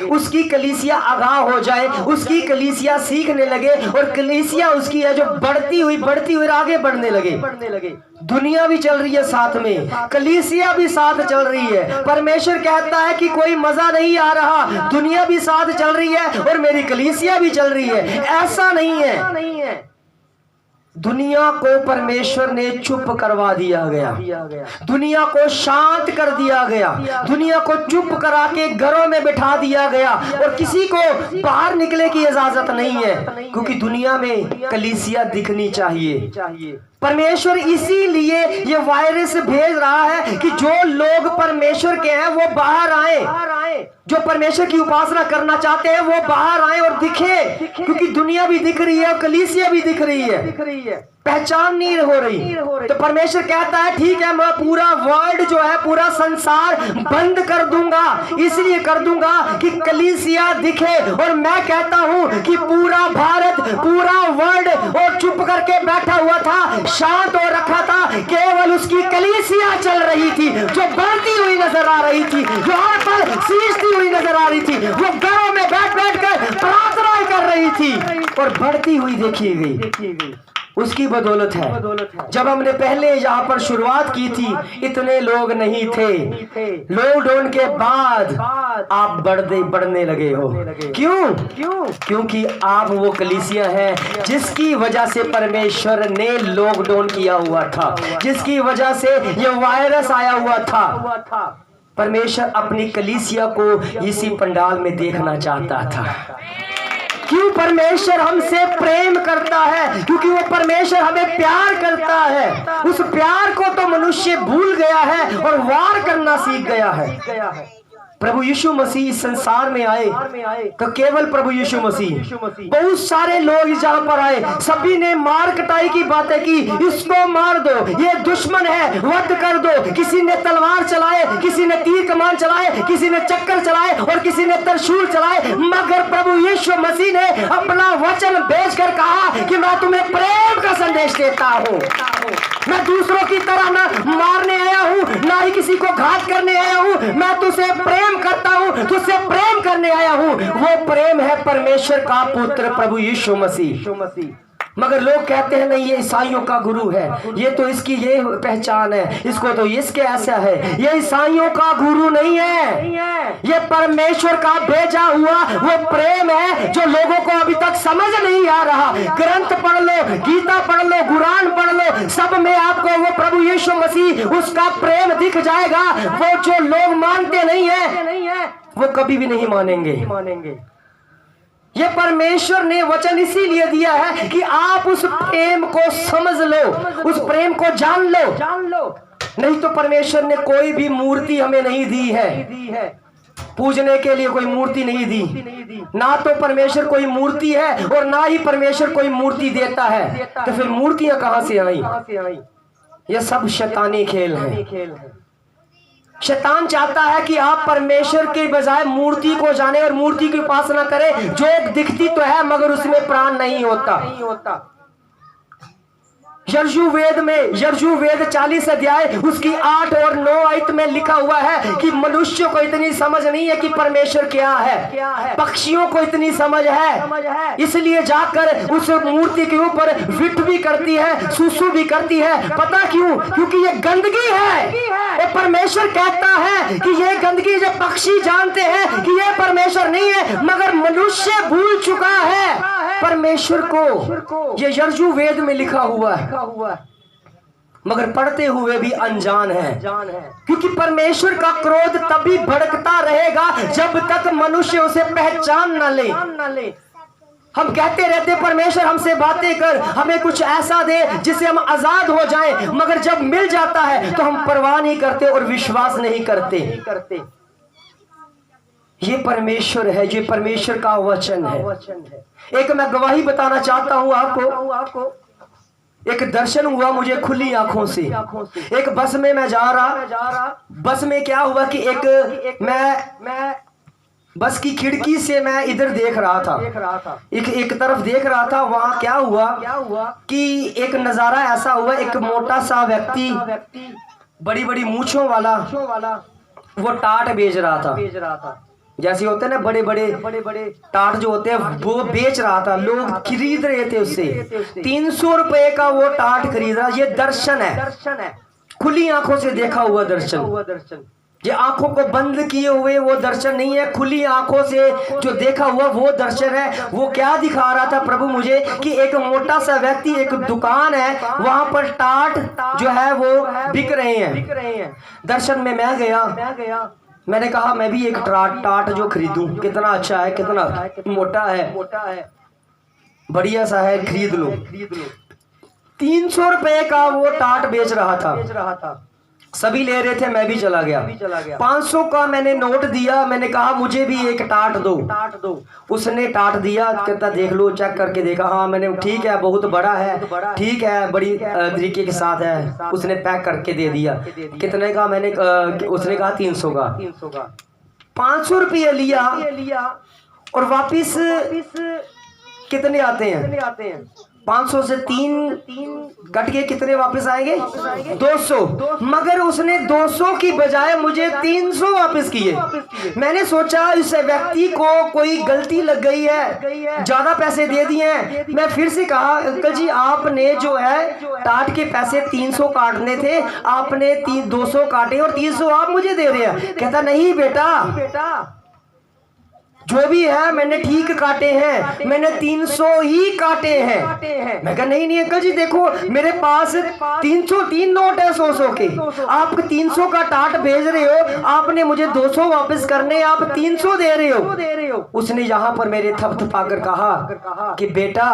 उसकी कलीसिया आगाह हो जाए, उसकी कलीसिया सीखने लगे और कलीसिया उसकी है जो बढ़ती हुई आगे बढ़ने लगे। दुनिया भी चल रही है साथ में, कलीसिया भी साथ चल रही है। परमेश्वर कहता है कि कोई मजा नहीं आ रहा, दुनिया भी साथ चल रही है और मेरी कलीसिया भी चल रही है। ऐसा नहीं है। दुनिया को परमेश्वर ने चुप करवा दिया गया, दुनिया को शांत कर दिया गया, दुनिया को चुप करा के घरों में बिठा दिया गया और किसी को बाहर निकले की इजाजत नहीं है, क्योंकि दुनिया में कलीसिया दिखनी चाहिए। परमेश्वर इसीलिए ये वायरस भेज रहा है कि जो लोग परमेश्वर के हैं वो बाहर आए, जो परमेश्वर की उपासना करना चाहते हैं वो बाहर आए और दिखे, क्योंकि दुनिया भी दिख रही है और कलीसिया भी दिख रही है, पहचान नहीं हो रही। तो परमेश्वर कहता है ठीक है, मैं पूरा वर्ल्ड जो है, पूरा संसार बंद कर दूंगा, इसलिए कर दूंगा कि कलीसिया दिखे। और मैं कहता हूं कि पूरा भारत, पूरा वर्ल्ड और चुप करके बैठा हुआ था, शांत हो रखा था, केवल उसकी कलीसिया चल रही थी, जो बढ़ती हुई नजर आ रही थी, जो हर पल सींचती हुई नजर आ रही थी। वो घरों में बैठ कर प्रार्थना कर रही थी और बढ़ती हुई देखी गई। उसकी बदौलत है। जब हमने पहले यहाँ पर शुरुआत की थी इतने लोग नहीं थे, लॉकडाउन के बाद आप बढ़ने लगे हो। क्यों? क्योंकि आप वो कलीसिया है जिसकी वजह से परमेश्वर ने लॉकडाउन किया हुआ था, जिसकी वजह से ये वायरस आया हुआ था। परमेश्वर अपनी कलीसिया को इसी पंडाल में देखना चाहता था। क्यों परमेश्वर हमसे प्रेम करता है? क्योंकि वो परमेश्वर हमें प्यार करता है। उस प्यार को तो मनुष्य भूल गया है और वार करना सीख गया है। प्रभु यीशु मसीह इस संसार में आए तो केवल प्रभु यीशु मसीह, बहुत सारे लोग जहां पर आए सभी ने मार कटाई की बातें की, इसको मार दो, ये दुश्मन है, वध कर दो। किसी ने तलवार चलाए, किसी ने तीर कमान चलाए, किसी ने चक्कर चलाए और किसी ने त्रिशूल चलाए, मगर प्रभु यीशु मसीह ने अपना वचन भेजकर कहा कि मैं तुम्हें प्रेम का संदेश देता हूँ। मैं दूसरों की तरह ना मारने आया हूँ, ना ही किसी को घात करने आया हूँ, मैं तुझसे प्रेम करता हूँ, तुझसे प्रेम करने आया हूँ। वो प्रेम है परमेश्वर का पुत्र प्रभु यीशु मसीह। मगर लोग कहते हैं नहीं, ये ईसाइयों का गुरु है, ये तो इसकी ये पहचान है, इसको तो इसके ऐसा है। ये ईसाइयों का गुरु नहीं है, ये परमेश्वर का भेजा हुआ वो प्रेम है जो लोगों को अभी तक समझ नहीं आ रहा। ग्रंथ पढ़ लो, गीता पढ़ लो, कुरान पढ़ लो, सब में आपको वो प्रभु यीशु मसीह उसका प्रेम दिख जाएगा। वो जो लोग मानते नहीं है वो कभी भी नहीं मानेंगे। ये परमेश्वर ने वचन इसीलिए दिया है कि आप उस प्रेम को समझ लो, उस प्रेम को जान लो। नहीं तो परमेश्वर ने कोई भी मूर्ति हमें नहीं दी है, पूजने के लिए कोई मूर्ति नहीं दी। ना तो परमेश्वर कोई मूर्ति है और ना ही परमेश्वर कोई मूर्ति देता है। तो फिर मूर्तियां कहां से आई? ये सब शैतानी खेल है। शैतान चाहता है कि आप परमेश्वर के बजाय मूर्ति को जाने और मूर्ति की उपासना करें जो दिखती तो है मगर उसमें प्राण नहीं होता। यजुर्वेद में 40 अध्याय उसकी 8 और 9 आयत में लिखा हुआ है कि मनुष्यों को इतनी समझ नहीं है कि परमेश्वर क्या है। पक्षियों को इतनी समझ है, इसलिए जाकर उस मूर्ति के ऊपर विट भी करती है, सुसु भी करती है। पता क्यों? क्योंकि ये गंदगी है। और परमेश्वर कहता है कि ये गंदगी जब पक्षी जानते हैं कि ये परमेश्वर नहीं है, मगर मनुष्य भूल चुका है परमेश्वर को। ये यजुर्वेद में लिखा हुआ है, मगर पढ़ते हुए भी अनजान है। क्योंकि परमेश्वर का क्रोध तभी भड़कता रहेगा जब तक मनुष्य उसे पहचान न ले। हम कहते रहते परमेश्वर हमसे बातें कर, हमें कुछ ऐसा दे जिससे हम आजाद हो जाएं, मगर जब मिल जाता है तो हम परवाह नहीं करते और विश्वास नहीं करते। ये परमेश्वर है, ये परमेश्वर का वचन है। एक मैं गवाही बताना चाहता हूँ आपको। एक दर्शन हुआ मुझे खुली आंखों से। एक बस में मैं जा रहा, बस में क्या हुआ कि मैं बस की खिड़की से मैं इधर देख रहा था, एक तरफ देख रहा था। वहां क्या हुआ कि एक नजारा ऐसा हुआ, एक मोटा सा व्यक्ति बड़ी बड़ी मूंछों वाला वो टाट बेच रहा था। जैसे होते हैं ना बड़े बड़े टाट जो होते हैं वो बेच रहा था। लोग खरीद रहे थे उससे। 300 रुपए का वो टाट खरीद रहा। ये दर्शन है, खुली आंखों से देखा हुआ दर्शन। ये आंखों को बंद किए हुए वो दर्शन नहीं है, खुली आंखों से जो देखा हुआ वो दर्शन है। वो क्या दिखा रहा था प्रभु मुझे कि एक मोटा सा व्यक्ति, एक दुकान है वहां पर टाट जो है वो बिक रहे हैं। दर्शन में मैं गया, मैंने कहा मैं भी एक टाट जो खरीदूं। कितना अच्छा है, कितना मोटा है, बढ़िया सा है, खरीद लो। 300 रुपए का वो टाट बेच रहा था। सभी ले रहे थे, मैं भी चला गया। 500 का मैंने नोट दिया, मैंने कहा मुझे भी एक टाट दो। उसने टाट दिया, कहता देख लो, चेक करके देखा। हाँ, मैंने ठीक है, बहुत बड़ा है, ठीक है, बड़ी तरीके के साथ है। उसने पैक करके दे दिया। कितने का? मैंने उसने कहा 300 का। 500 रुपये लिया और वापिस कितने आते हैं? 500 से 3 कट के कितने वापस आएंगे? 200। मगर उसने 200 की बजाय मुझे 300 वापस किए। मैंने सोचा इस व्यक्ति को कोई गलती लग गई है, ज्यादा पैसे दे दिए हैं। मैं फिर से कहा अंकल जी आपने जो है टाट के पैसे 300 काटने थे, आपने 200 काटे और 300 आप मुझे दे रहे हैं। कहता नहीं बेटा, जो भी है मैंने ठीक काटे हैं, मैंने 300 ही काटे हैं। मैं कहा नहीं नहीं अंकल जी देखो मेरे पास 303 नोट है 100 के, आप 300 का टाट भेज रहे हो, आपने मुझे 200 वापस करने, आप 300 दे रहे हो। उसने यहाँ पर मेरे थपथपाकर कहा कि बेटा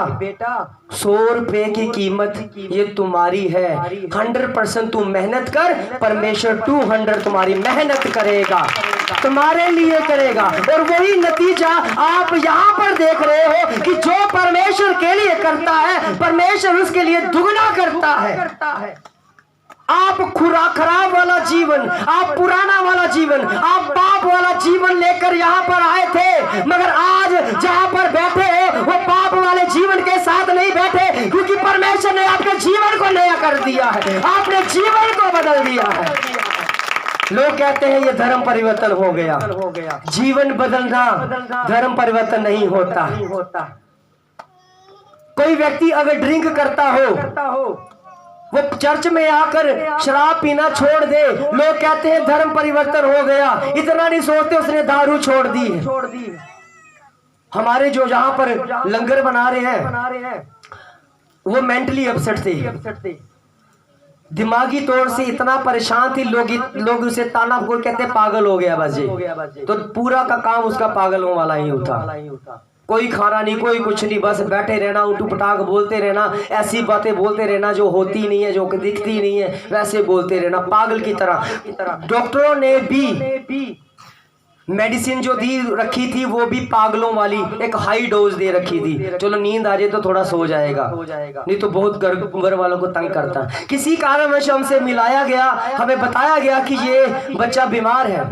100 रुपए की कीमत ये तुम्हारी है, 100% तू मेहनत कर, परमेश्वर 200 तुम्हारी मेहनत करेगा, तुम्हारे लिए करेगा। और वही नतीजा आप यहाँ पर देख रहे हो कि जो परमेश्वर के लिए करता है परमेश्वर उसके लिए दुगना करता है। आप खराब वाला जीवन, आप पुराना वाला जीवन, आप पाप वाला जीवन लेकर यहाँ पर आए थे, मगर आज जहाँ पर बैठे हो वो पाप वाले जीवन के साथ नहीं बैठे, क्योंकि परमेश्वर ने आपके जीवन को नया कर दिया है, आपने जीवन को बदल दिया है। लोग कहते हैं ये धर्म परिवर्तन हो गया, जीवन बदलना धर्म परिवर्तन नहीं होता। कोई व्यक्ति अगर ड्रिंक करता हो, वो चर्च में आकर शराब पीना छोड़ दे, लोग कहते हैं धर्म परिवर्तन हो गया। इतना नहीं सोचते उसने दारू छोड़ दी। हमारे जो जहां पर लंगर बना रहे हैं वो मेंटली अपसेट थे, दिमागी तौर से इतना परेशान थी, लोग उसे ताना बोल कहते पागल हो गया बस ये, तो पूरा का काम उसका पागलों वाला ही होता। कोई खाना नहीं, कोई कुछ नहीं, बस बैठे रहना, उठू पटाख बोलते रहना, ऐसी बातें बोलते रहना जो होती नहीं है, जो दिखती नहीं है, वैसे बोलते रहना पागल की तरह। डॉक्टरों ने भी मेडिसिन जो दी रखी थी वो भी पागलों वाली, एक हाई डोज दे रखी थी, चलो नींद आ जाए तो थोड़ा सो जाएगा, नहीं तो बहुत घर वालों को तंग करता। किसी कारणवश हमसे मिलाया गया, हमें बताया गया कि ये बच्चा बीमार है।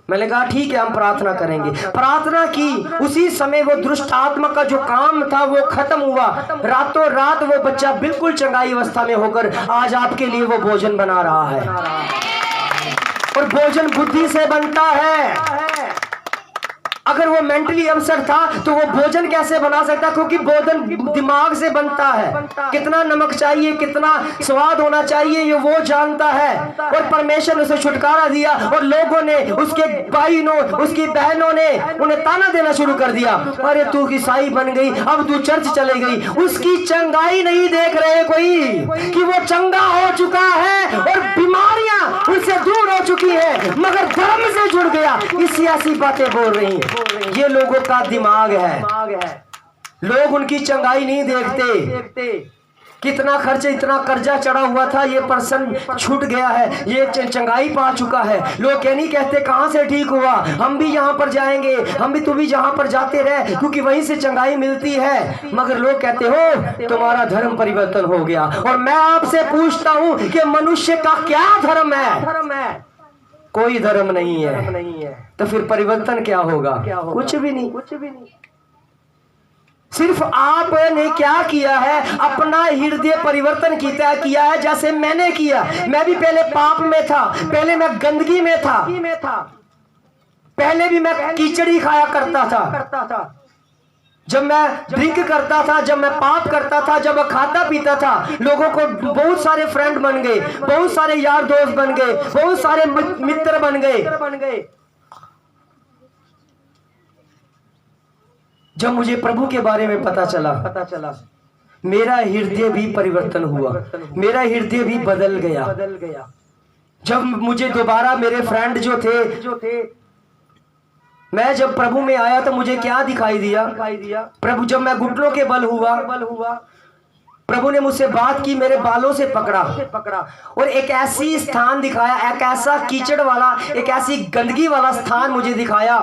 मैंने कहा ठीक है हम प्रार्थना करेंगे। प्रार्थना की, उसी समय वो दुष्ट आत्मा का जो काम था वो खत्म हुआ। रातों रात वो बच्चा बिल्कुल चंगाई अवस्था में होकर आज आपके लिए वो भोजन बना रहा है। और भोजन बुद्धि से बनता है। अगर वो मेंटली अपसेट था तो वो भोजन कैसे बना सकता, क्योंकि भोजन दिमाग से बनता है। कितना नमक चाहिए, कितना स्वाद होना चाहिए ये वो जानता है। और परमेश्वर ने उसे छुटकारा दिया और लोगों ने, उसके भाइयों, उसकी बहनों ने उन्हें ताना देना शुरू कर दिया, अरे तू ईसाई बन गई, अब तू चर्च चले गई। उसकी चंगाई नहीं देख रहे कोई कि वो चंगा हो चुका है और बीमारियां उससे दूर हो चुकी है, मगर धर्म से जुड़ गया। इसी ऐसी बातें बोल रही हैं। ये लोगों का दिमाग है, लोग उनकी चंगाई नहीं देखते। कितना खर्च, इतना कर्जा चढ़ा हुआ था, ये पर्सन छूट गया है, ये चंगाई पा चुका है। लोग नहीं कहते कहां से ठीक हुआ, हम भी यहां पर जाएंगे, हम भी, तू भी जहां पर जाते रहे क्योंकि वहीं से चंगाई मिलती है। मगर लोग कहते हो तुम्हारा धर्म परिवर्तन हो गया। और मैं आपसे पूछता हूं कि मनुष्य का क्या धर्म है? कोई धर्म नहीं है। तो फिर परिवर्तन क्या होगा? कुछ भी नहीं। सिर्फ आपने क्या किया है, अपना हृदय परिवर्तन किया है, जैसे मैंने किया। मैं भी पहले पाप में था, पहले मैं गंदगी में था, पहले भी मैं कीचड़ी खाया करता था। जब मैं ड्रिंक करता था, जब मैं पाप करता था, जब मैं खाता पीता था, लोगों को बहुत सारे फ्रेंड बन गए, बहुत सारे यार दोस्त बन गए, बहुत सारे मित्र बन गए। जब मुझे प्रभु के बारे में पता चला, मेरा हृदय भी परिवर्तन हुआ, मेरा हृदय भी बदल गया। जब मुझे दोबारा मेरे फ्रेंड जो थे, मैं जब प्रभु में आया तो मुझे क्या दिखाई दिया? प्रभु, जब मैं घुटनों के बल हुआ, प्रभु ने मुझसे बात की, मेरे बालों से पकड़ा और एक ऐसी स्थान दिखाया, एक ऐसा कीचड़ वाला, एक ऐसी गंदगी वाला स्थान मुझे दिखाया।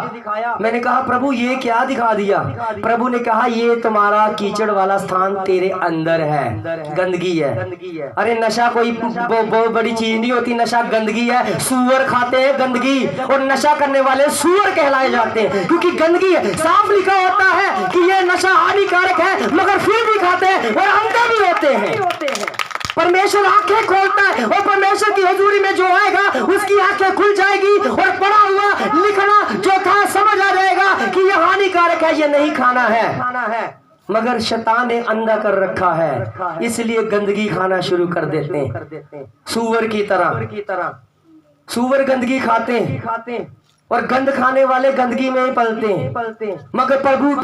मैंने कहा प्रभु ये क्या दिखा दिया? प्रभु ने कहा ये तुम्हारा कीचड़ वाला स्थान तेरे अंदर है, गंदगी है। अरे नशा कोई बहुत बड़ी चीज नहीं होती, नशा गंदगी है। सूअर खाते हैं गंदगी और नशा करने वाले सूअर कहलाए जाते हैं, क्योंकि गंदगी है। साफ लिखा होता है कि ये नशा हानिकारक है, मगर फिर भी खाते हैं और अंदर होते हैं। परमेश्वर आंखें खोलता है और परमेश्वर की हजूरी में जो आएगा उसकी आंखें खुल जाएगी और पढ़ा हुआ लिखना जो था समझ आ जाएगा कि यह हानिकारक है, यह नहीं खाना है। मगर शैतान ने अंधा कर रखा है, इसलिए गंदगी खाना शुरू कर देते हैं। सूअर की तरह सूअर गंदगी खाते हैं और गंद खाने वाले गंदगी में ही पलते हैं। मगर प्रभु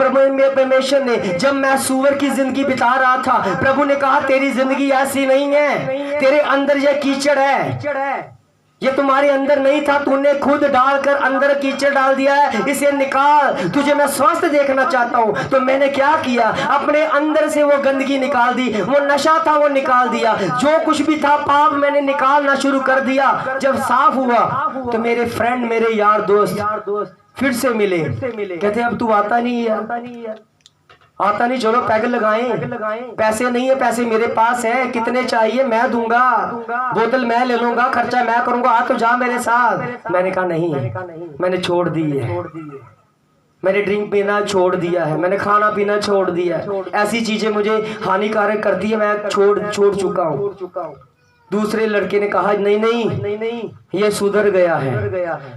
परमेश्वर ने, जब मैं सूअर की जिंदगी बिता रहा था, प्रभु ने कहा तेरी जिंदगी ऐसी नहीं है, तेरे अंदर ये कीचड़ है, ये तुम्हारे अंदर नहीं था, तूने खुद डालकर अंदर कीचड़ डाल दिया है, इसे निकाल, तुझे मैं स्वस्थ देखना चाहता हूँ। तो मैंने क्या किया, अपने अंदर से वो गंदगी निकाल दी, वो नशा था वो निकाल दिया, जो कुछ भी था पाप मैंने निकालना शुरू कर दिया। जब साफ हुआ तो मेरे फ्रेंड, मेरे यार दोस्त फिर से मिले, कहते अब तू आता नहीं है, आता नहीं, चलो पैग लगाएं। पैसे नहीं है, पैसे मेरे पास है, कितने चाहिए मैं दूंगा, बोतल मैं ले लूंगा, खर्चा मैं करूंगा, आ तो जा मेरे साथ। मैंने कहा नहीं, मैंने छोड़ दी है, मैंने ड्रिंक पीना छोड़ दिया है, मैंने खाना पीना छोड़ दिया है, ऐसी चीजें मुझे हानिकारक करती है, मैं छोड़ चुका हूँ। दूसरे लड़के ने कहा नहीं, ये सुधर गया है।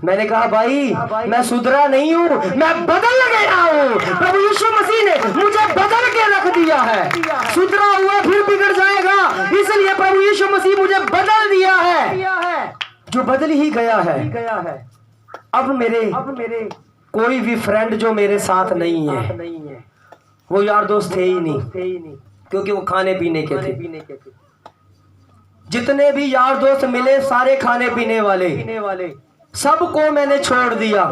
मैंने कहा भाई मैं सुधरा नहीं हूँ, मैं बदल गया हूँ। प्रभु यीशु मसीह ने मुझे बदल के रख दिया है, सुधरा हुआ फिर बिगड़ जाएगा, इसलिए प्रभु यीशु मसीह मुझे बदल दिया है, जो बदल ही गया है। अब मेरे कोई भी फ्रेंड जो मेरे साथ नहीं है, वो यार दोस्त थे ही नहीं, क्योंकि वो खाने पीने के थे। जितने भी यार दोस्त मिले सारे खाने पीने वाले, सबको मैंने छोड़ दिया।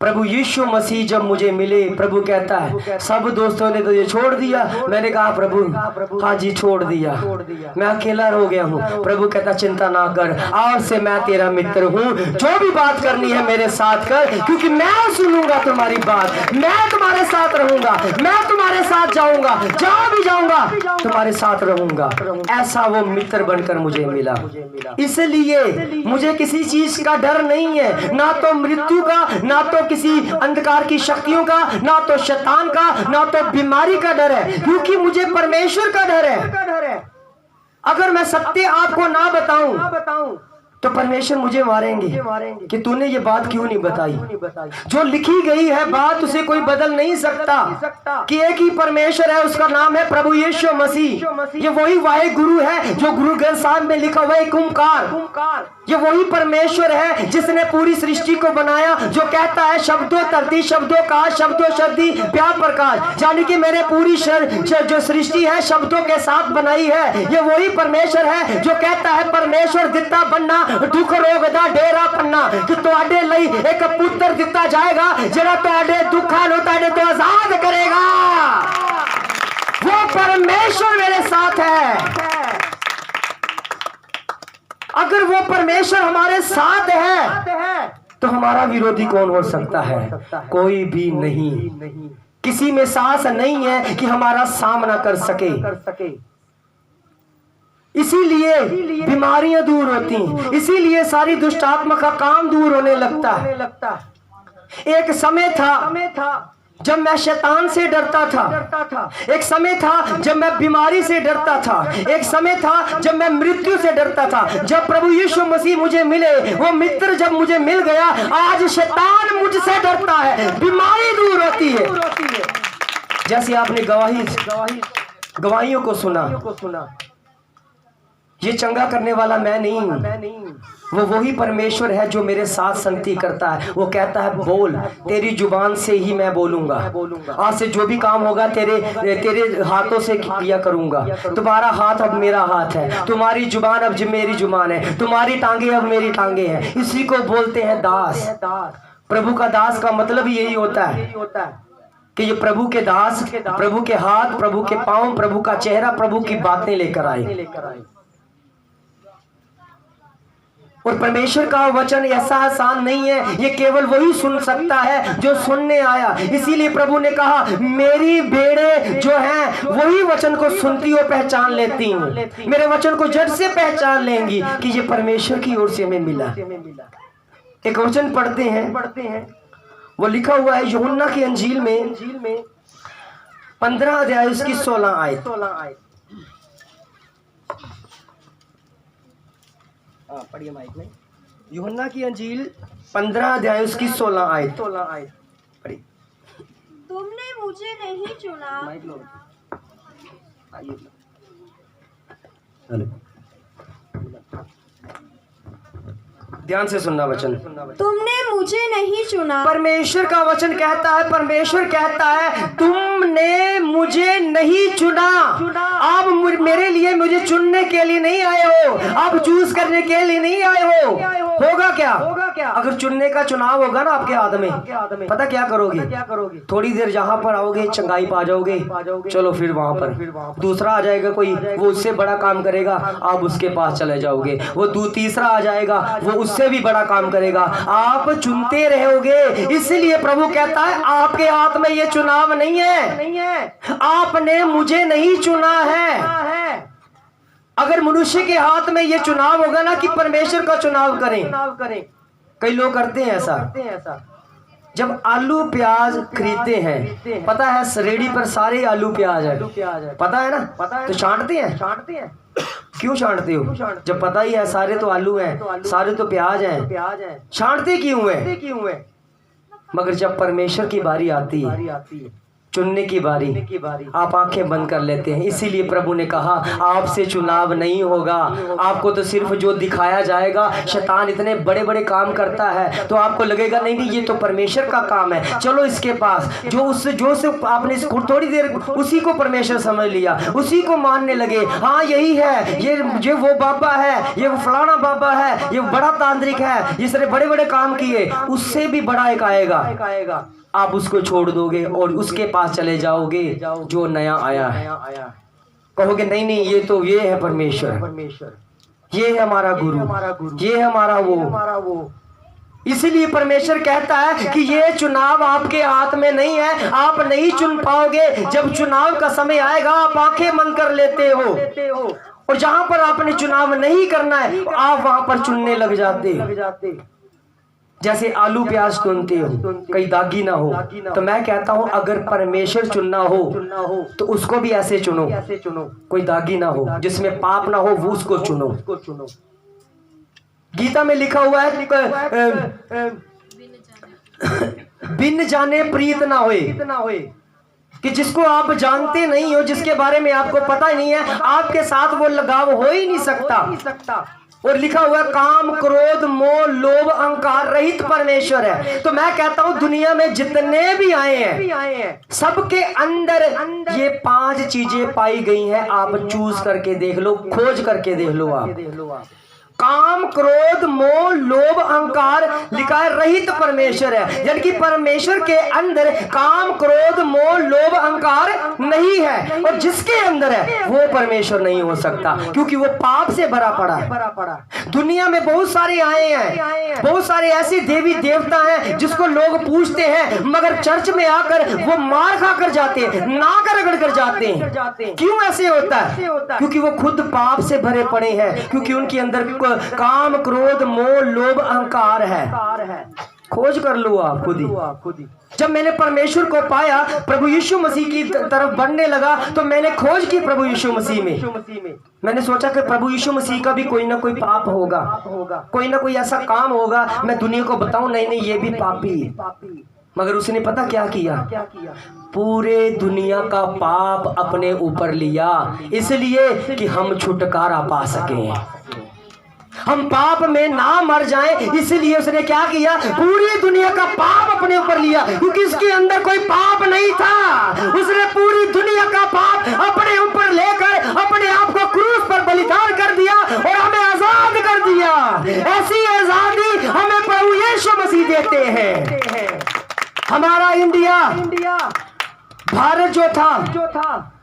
प्रभु यीशु मसीह जब मुझे मिले, प्रभु कहता है सब दोस्तों ने तो ये छोड़ दिया। मैंने कहा प्रभु हाँ जी छोड़ दिया, मैं अकेला हो गया हूँ। प्रभु कहता चिंता ना कर, आज से मैं तेरा मित्र हूँ, जो भी बात करनी है मेरे साथ कर, क्योंकि मैं सुनूंगा तुम्हारी बात, मैं तुम्हारे साथ रहूंगा, मैं तुम्हारे साथ जाऊंगा, जहाँ भी जाऊंगा तुम्हारे साथ रहूंगा। ऐसा वो मित्र बनकर मुझे मिला। इसलिए मुझे किसी चीज का डर नहीं है, ना तो मृत्यु का, ना तो किसी अंधकार की शक्तियों का, ना तो शैतान का, ना तो बीमारी का डर है, क्योंकि मुझे परमेश्वर का डर है। अगर मैं सत्य आपको ना बताऊं तो परमेश्वर मुझे मारेंगे कि तूने ये बात क्यों नहीं बताई। जो लिखी गई है बात उसे कोई बदल नहीं सकता कि एक ही परमेश्वर है, उसका नाम है प्रभु यीशु मसीह। ये वही वाहे गुरु है जो गुरु ग्रंथ साहिब में लिखा हुआ है ओंकार। ये वही परमेश्वर है जिसने पूरी सृष्टि को बनाया, जो कहता है शब्दों धरती, शब्दों काश, शब्दों शक्ति, प्यार प्रकाश, यानी कि मैंने पूरी जो सृष्टि है शब्दों के साथ बनाई है। ये वही परमेश्वर है जो कहता है परमेश्वर दिता बनना, दुख रोग दा डेरा पन्ना, कि तुहाडे लई एक पुत्र दिता जाएगा जरा तुहाडे दुखा नु तुहाडे तो आजाद करेगा। वो परमेश्वर मेरे साथ है। अगर वो परमेश्वर हमारे साथ है तो हमारा विरोधी कौन हो सकता है? कोई भी नहीं। किसी में साहस नहीं है कि हमारा सामना कर सके। इसीलिए बीमारियां दूर होती हैं, इसीलिए सारी दुष्ट आत्मा का काम दूर होने लगता है। एक समय था जब मैं शैतान से डरता था, एक समय था जब मैं बीमारी से डरता था, एक समय था जब मैं मृत्यु से डरता था। जब प्रभु यीशु मसीह मुझे मिले, वो मित्र जब मुझे मिल गया, आज शैतान मुझसे डरता है, बीमारी दूर होती है। जैसे आपने गवाहियों को सुना, ये चंगा करने वाला मैं नहीं, वो वही परमेश्वर है जो मेरे साथ संगति करता है। वो कहता है बोल, तेरी जुबान से ही मैं बोलूंगा, आज से जो भी काम होगा तेरे हाथों से किया करूंगा। तुम्हारा हाथ अब मेरा हाथ है, तुम्हारी जुबान अब मेरी जुबान है, तुम्हारी टांगे अब मेरी टांगे हैं। इसी को बोलते हैं दास। प्रभु का दास का मतलब यही होता है कि ये प्रभु के दास, प्रभु के हाथ, प्रभु के पांव, प्रभु का चेहरा, प्रभु की बातें लेकर आए। और परमेश्वर का वचन ऐसा आसान नहीं है, ये केवल वही सुन सकता है जो सुनने आया। इसीलिए प्रभु ने कहा मेरी भेड़ें जो हैं वही वचन को सुनती और पहचान लेती हैं, मेरे वचन को जड़ से पहचान लेंगी कि ये परमेश्वर की ओर से हमें मिला। एक वचन पढ़ते हैं, वो लिखा हुआ है यूहन्ना की अंजील में 15 अध्याय उसकी 16 आयत। पढ़िए माइक में। यूहन्ना की अंजील 15 अध्याय उसकी 16 आयत। पढ़िए।
तुमने मुझे नहीं चुना,
माइक लो। आइए। ध्यान से सुनना वचन।
तुमने मुझे नहीं चुना।
परमेश्वर का वचन कहता है, परमेश्वर कहता है तुमने मुझे नहीं चुना। आप मेरे लिए मुझे चुनने के लिए नहीं आए हो, आप चूज करने के लिए नहीं आए हो। होगा क्या? अगर चुनने का चुनाव होगा ना आपके हाथ में, पता क्या करोगे? थोड़ी देर जहाँ पर आओगे चंगाई पा जाओगे, चलो फिर वहां पर दूसरा आ जाएगा कोई, वो उससे बड़ा काम करेगा, आप उसके पास चले जाओगे। वो तीसरा आ जाएगा, वो उससे भी बड़ा काम करेगा, आप चुनते रहोगे। इसलिए प्रभु कहता है आपके हाथ में ये चुनाव नहीं है, आपने मुझे नहीं चुना है। अगर मनुष्य के हाथ में ये चुनाव होगा ना कि परमेश्वर का चुनाव करें, कई लोग करते हैं ऐसा। जब आलू प्याज खरीदते हैं, पता है रेडी पर सारे आलू प्याज है, पता है ना, तो छांटते हैं। क्यों छांटते हो? जब पता ही है सारे तो आलू हैं, सारे तो प्याज हैं, छांटते क्यों है? मगर जब परमेश्वर की बारी आती है, चुनने की बारी, आप आंखें बंद कर लेते हैं। इसीलिए प्रभु ने कहा आपसे चुनाव नहीं होगा, आपको तो सिर्फ जो दिखाया जाएगा। शैतान इतने बड़े बड़े काम करता है तो आपको लगेगा नहीं ये तो परमेश्वर का काम है, चलो इसके पास। जो आपने थोड़ी देर उसी को परमेश्वर समझ लिया, उसी को मानने लगे। हाँ यही है, ये वो बाबा है, ये वो फलाना बाबा है, ये बड़ा तांत्रिक है, जिसने बड़े बड़े काम किए, उससे भी बड़ा एक आएगा। आप उसको छोड़ दोगे और उसके पास चले जाओगे जो नया आया है। कहोगे नहीं ये है परमेश्वर, ये है हमारा गुरु, ये है हमारा वो। इसीलिए परमेश्वर कहता है कि ये चुनाव आपके हाथ में नहीं है, आप नहीं चुन पाओगे। जब चुनाव का समय आएगा आप आंखें बंद कर लेते हो, और जहां पर आपने चुनाव नहीं करना है आप वहां पर चुनने लग जाते। जैसे आलू प्याज चुनते हो, कहीं दागी ना हो, तो मैं कहता हूं अगर परमेश्वर चुनना हो तो उसको भी ऐसे चुनो, कोई दागी ना हो, जिसमें पाप ना हो, वो उसको चुनो। गीता में लिखा हुआ है बिन जाने प्रीत ना होए, कि जिसको आप जानते नहीं हो, जिसके बारे में आपको पता ही नहीं है, आपके साथ वो लगाव हो ही नहीं सकता। और लिखा हुआ काम क्रोध मोह लोभ अहंकार रहित परमेश्वर है। तो मैं कहता हूं दुनिया में जितने भी आए हैं सबके अंदर ये 5 चीजें पाई गई हैं। आप चूज करके देख लो, खोज करके देख लो। आप काम क्रोध मोह लोभ अहंकार लिखा है रहित परमेश्वर है, यानी कि परमेश्वर के अंदर काम क्रोध मोह लोभ अहंकार नहीं है। और जिसके अंदर है वो परमेश्वर नहीं हो सकता, क्योंकि वो पाप से भरा पड़ा है। दुनिया में बहुत सारे आए हैं, बहुत सारे ऐसे देवी देवता हैं जिसको लोग पूछते हैं, मगर चर्च में आकर वो मार खाकर जाते हैं, नाक रगड़ कर जाते हैं। क्यों ऐसे होता है? क्योंकि वो खुद पाप से भरे पड़े हैं, क्योंकि उनके अंदर काम क्रोध मोह लोभ अहंकार है। खोज कर लो आप खुद ही। जब मैंने परमेश्वर को पाया, प्रभु यीशु मसीह की तरफ बढ़ने लगा, तो मैंने खोज की प्रभु यीशु मसीह में। मैंने सोचा कि प्रभु यीशु मसीह का भी कोई ना कोई पाप होगा, कोई ना कोई ऐसा काम होगा, मैं दुनिया को बताऊं नहीं ये भी पापी है। मगर उसने पता क्या किया? पूरे दुनिया का पाप अपने ऊपर लिया, इसलिए कि हम छुटकारा पा सकें, हम पाप में ना मर जाएं। इसलिए उसने क्या किया? पूरी दुनिया का पाप अपने ऊपर लिया, क्योंकि इसके अंदर कोई पाप नहीं था। उसने पूरी दुनिया का पाप अपने ऊपर लेकर अपने आप को क्रूस पर बलिदान कर दिया और हमें आजाद कर दिया। ऐसी आजादी हमें प्रभु यीशु मसीह देते हैं। हमारा इंडिया भारत जो था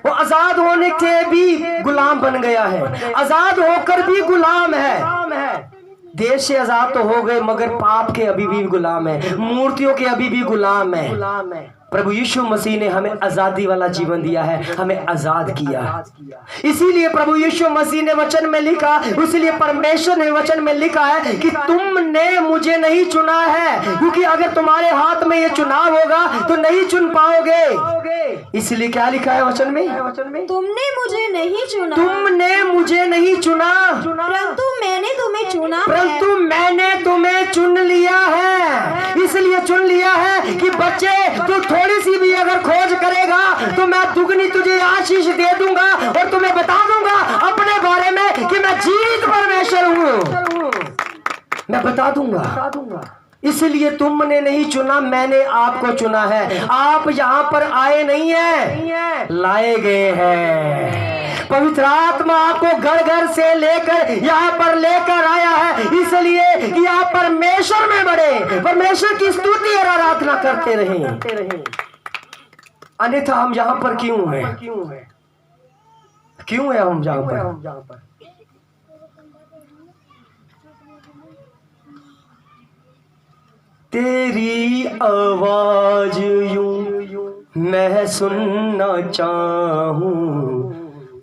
वो आजाद होने के भी गुलाम बन गया है, आजाद होकर भी गुलाम है। देश से आजाद तो हो गए, मगर पाप के अभी भी गुलाम है, मूर्तियों के अभी भी गुलाम है। प्रभु यीशु मसीह ने हमें आजादी वाला जीवन दिया है, हमें आजाद किया। इसीलिए प्रभु यीशु मसीह ने वचन में लिखा, इसलिए परमेश्वर ने वचन में लिखा है कि तुमने मुझे नहीं चुना है, क्योंकि अगर तुम्हारे हाथ में ये चुनाव होगा तो नहीं चुन पाओगे। इसलिए क्या लिखा है वचन में?
तुमने मुझे नहीं चुना,
तुमने मुझे नहीं चुना,
परंतु मैंने तुम्हें चुना,
परंतु मैंने तुम्हें चुन लिया है। इसलिए चुन लिया है कि बच्चे तू थोड़ी सी भी अगर खोज करेगा तो मैं दुगनी तुझे आशीष दे दूंगा और तुम्हें बता दूंगा अपने बारे में कि मैं जीवित परमेश्वर हूँ। मैं बता दूंगा। इसलिए तुमने नहीं चुना, मैंने आपको चुना है। आप यहाँ पर आए नहीं हैं, लाए गए हैं। पवित्र आत्मा आपको घर घर से लेकर यहाँ पर लेकर आया है, इसलिए कि आप परमेश्वर में बढ़े, परमेश्वर की स्तुति और आराधना करते रहें। अन्यथा हम यहाँ पर क्यों हैं? क्यों है हम यहाँ पर? तेरी आवाज यूं मैं सुनना चाहूं,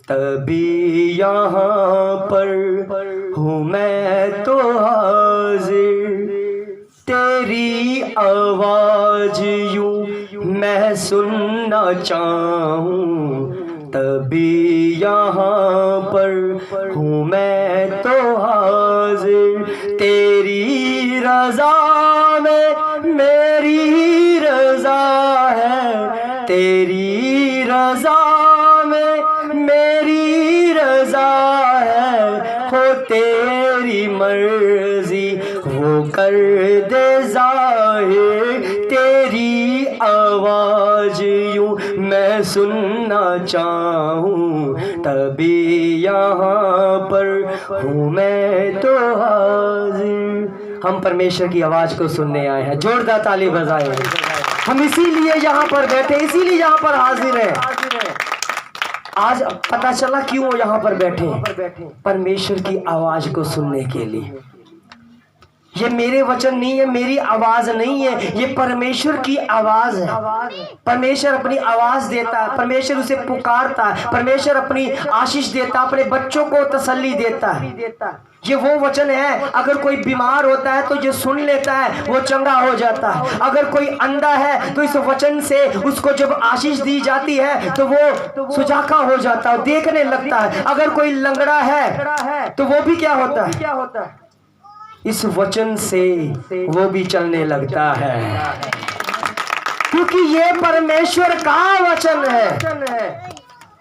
तभी यहाँ पर हूँ मैं तो हाजिर। तेरी आवाज यूं मैं सुनना चाहूं, तभी यहाँ पर हूँ मैं तो हाजिर। तेरी रजा में मेरी रजा है, तेरी रजा में मेरी रजा है। हो तेरी मर्जी वो कर दे ज़ाहिर। तेरी आवाज यूं मैं सुनना चाहूं, तभी यहाँ पर हूँ मैं तो हाजिर। हम परमेश्वर की आवाज को सुनने आए हैं। जोरदार ताली बजाएं। हम इसीलिए यहाँ पर बैठे, इसीलिए यहाँ पर हाजिर हैं। आज पता चला क्यों यहाँ पर बैठे, परमेश्वर की आवाज को सुनने के लिए। ये मेरे वचन नहीं है, मेरी आवाज नहीं है, ये परमेश्वर की आवाज है। परमेश्वर अपनी आवाज देता है, परमेश्वर उसे पुकारता है, परमेश्वर अपनी आशीष देता है, अपने बच्चों को तसल्ली देता है। ये वो वचन है, अगर कोई बीमार होता है तो जो सुन लेता है वो चंगा हो जाता है। अगर कोई अंधा है तो इस वचन से उसको जब आशीष दी जाती है तो वो सुजाखा हो जाता है, देखने लगता है। अगर कोई लंगड़ा है तो वो भी क्या होता है, इस वचन से वो भी चलने लगता है, क्योंकि ये परमेश्वर का वचन है।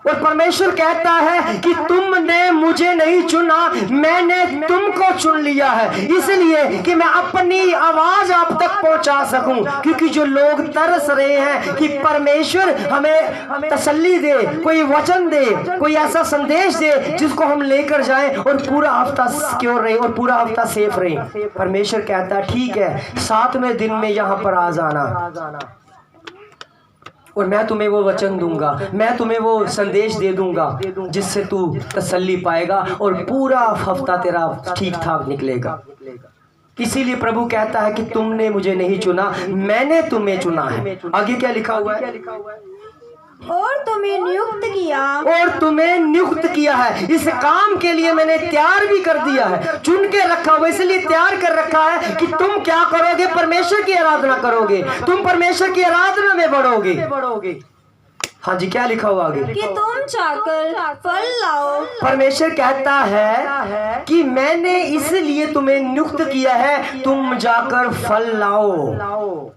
और परमेश्वर कहता है कि तुमने मुझे नहीं चुना, मैंने तुमको चुन लिया है, इसलिए कि मैं अपनी आवाज आप तक पहुंचा सकूं। क्योंकि जो लोग तरस रहे हैं कि परमेश्वर हमें तसल्ली दे, कोई वचन दे, कोई ऐसा संदेश दे जिसको हम लेकर जाएं और पूरा हफ्ता सिक्योर रहे और पूरा हफ्ता सेफ रहे। परमेश्वर कहता है ठीक है, 7वें दिन में यहाँ पर आ जाना और मैं तुम्हें वो वचन दूंगा, मैं तुम्हें वो संदेश दे दूंगा जिससे तू तसल्ली पाएगा और पूरा हफ्ता तेरा ठीक ठाक निकलेगा। इसीलिए प्रभु कहता है कि तुमने मुझे नहीं चुना, मैंने तुम्हें चुना है। आगे क्या लिखा हुआ है?
और तुम्हें नियुक्त किया है, इस काम के लिए मैंने तैयार भी कर दिया है, चुन के रखा हुआ, इसलिए तैयार कर रखा है कि तुम क्या करोगे, परमेश्वर की आराधना करोगे, तुम परमेश्वर की आराधना में बढ़ोगे। हाँ जी, क्या लिखा हुआ आगे?
कि तुम जाकर फल लाओ।
परमेश्वर कहता है कि मैंने इसलिए तुम्हें नियुक्त किया है, तुम जाकर फल लाओ।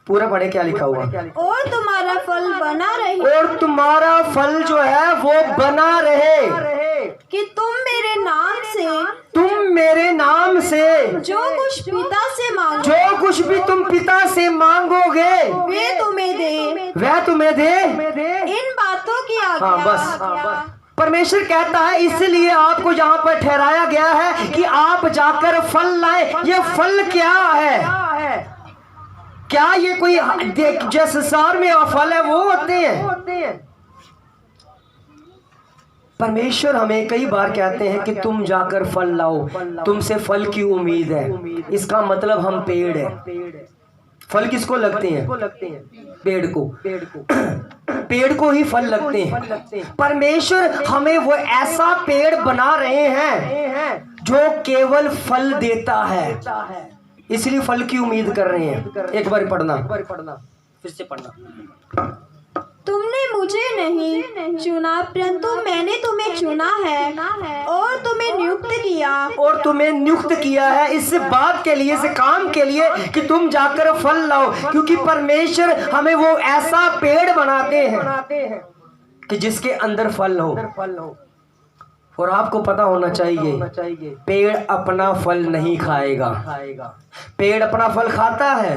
पूरा पढ़े क्या लिखा हुआ?
और तुम्हारा फल बना रहे,
और तुम्हारा फल जो है वो बना रहे,
कि तुम मेरे नाम से जो कुछ भी तुम पिता से मांगोगे वह तुम्हें दे। इन बातों की आज्ञा।
हाँ बस। परमेश्वर कहता है इसलिए आपको यहाँ पर ठहराया गया है कि आप जाकर फल लाए। ये फल क्या है? क्या ये कोई जैसे संसार में फल है वो होते हैं? परमेश्वर हमें कई बार कहते हैं कि तुम जाकर फल लाओ, तुमसे फल की उम्मीद है। इसका मतलब हम पेड़ है। फल किसको लगते हैं? पेड़ को। पेड़ को ही फल लगते हैं। परमेश्वर हमें वो ऐसा पेड़ बना रहे हैं जो केवल फल देता है, इसलिए फल की उम्मीद कर रहे हैं। एक बार पढ़ना, फिर से पढ़ना।
तुमने मुझे नहीं चुना, परंतु मैंने तुम्हें चुना है और तुम्हें नियुक्त किया है इस बात के लिए, इस काम के लिए कि तुम जाकर फल लाओ। क्योंकि परमेश्वर हमें वो ऐसा पेड़ बनाते हैं कि जिसके अंदर फल हो।
और आपको पता होना चाहिए पेड़ अपना फल नहीं खाएगा। पेड़ अपना फल खाता है,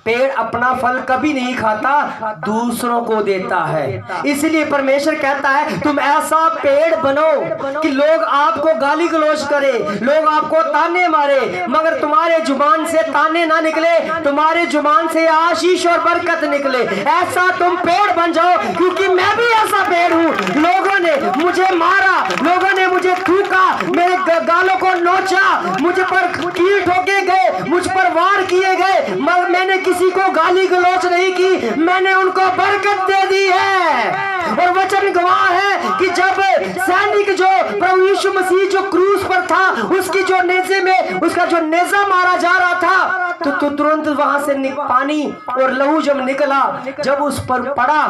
पेड़ अपना फल कभी नहीं खाता, दूसरों को देता है। इसलिए परमेश्वर कहता है तुम ऐसा पेड़ बनो कि लोग आपको गाली गलौज करे, लोग आपको ताने मारे, मगर तुम्हारे जुबान से ताने ना निकले, तुम्हारे जुबान से आशीष और बरकत निकले। ऐसा तुम पेड़ बन जाओ, क्योंकि मैं भी ऐसा पेड़ हूँ। लोगों ने मुझे मारा, लोगों ने मुझे थूका, मेरे गालों को नोचा, मुझ पर कील ठोके गए, मुझ पर वार किए गए, मगर मैंने किसी को गाली गलौज नहीं की, मैंने उनको बरकत दे दी है। और वचन गवाह है कि जब सैनिक जो प्रभु यीशु मसीह जो क्रूस पर था, उसकी जो नेज़े में उसका जो नेज़ा मारा जा रहा था, तो तुरंत वहां से पानी और लहू जब निकला, जब उस पर पड़ा,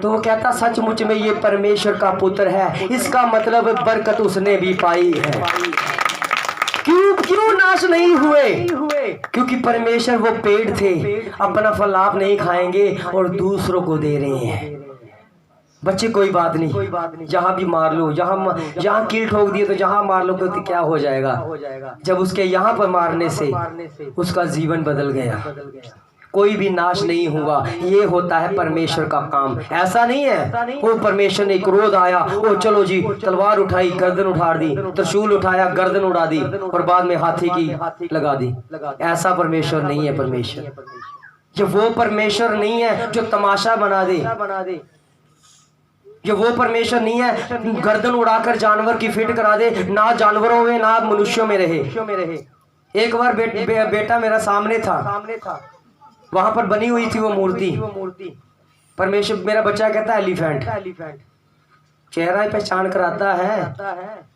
तो वो कहता सचमुच में ये परमेश्वर का पुत्र है। इसका मतलब बरकत उसने भी पाई है। क्यों नाश नहीं हुए? क्योंकि परमेश्वर वो पेड़ थे, अपना फल आप नहीं खाएंगे और दूसरों को दे रहे हैं। बच्चे कोई बात नहीं, जहां भी मार लो, जहां कील ठोक दिए तो जहां मार लो, तो क्या हो जाएगा? जब उसके यहाँ पर मारने से उसका जीवन बदल गया। कोई भी नाश नहीं हुआ। ये होता है परमेश्वर का काम। ऐसा नहीं है वो परमेश्वर ने क्रोध आया, वो चलो जी तलवार उठाई, गर्दन उठा दी, त्रिशूल उठाया, गर्दन उड़ा दी और बाद में हाथी की लगा दी। ऐसा परमेश्वर नहीं है। परमेश्वर जो वो परमेश्वर नहीं है जो तमाशा बना दे, जो वो परमेश्वर नहीं है गर्दन उड़ाकर जानवर की फिट करा दे, ना जानवरों में ना मनुष्यों में रहे। एक बार बेटा मेरा सामने था, वहां पर बनी हुई थी वो मूर्ति। परमेश्वर, मेरा बच्चा कहता है एलिफेंट। चेहरा ही पहचान कराता है,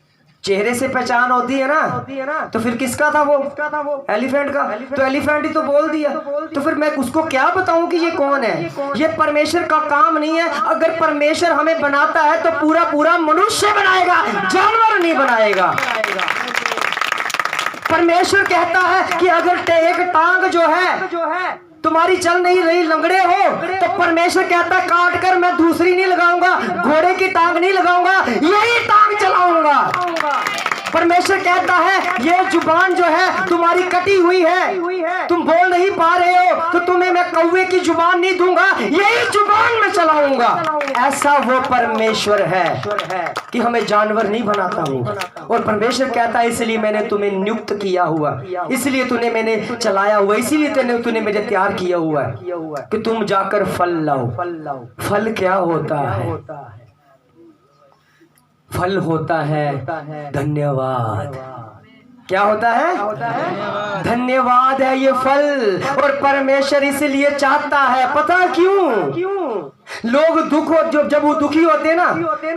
चेहरे से पहचान होती है ना, तो फिर किसका था वो? एलिफेंट का। तो एलिफेंट ही तो बोल दिया, तो फिर मैं उसको क्या बताऊं कि ये कौन है? ये परमेश्वर का काम नहीं है। अगर परमेश्वर हमें बनाता है तो पूरा मनुष्य बनाएगा, जानवर नहीं बनाएगा। परमेश्वर कहता है कि अगर एक टांग जो है तुम्हारी चल नहीं रही, लंगड़े हो, तो परमेश्वर कहता है काट कर मैं दूसरी नहीं लगाऊंगा, घोड़े की टांग नहीं लगाऊंगा, यही टांग चलाऊंगा। परमेश्वर कहता है ये जुबान जो है तुम्हारी कटी हुई है, तुम बोल नहीं पा रहे हो, तो तुम्हें मैं कौवे की जुबान नहीं दूंगा, यही जुबान मैं चलाऊंगा। ऐसा वो परमेश्वर है कि हमें जानवर नहीं बनाता हूँ। और परमेश्वर कहता है इसलिए मैंने तुम्हें नियुक्त किया हुआ, इसलिए तूने मैंने चलाया हुआ, इसीलिए तूने मुझे तैयार किया हुआ है कि तुम जाकर फल लाओ। फल क्या होता है? फल होता है धन्यवाद। क्या होता है? धन्यवाद है ये फल। और परमेश्वर इसलिए चाहता है, पता क्यों? लोग जब वो दुखी होते हैं ना,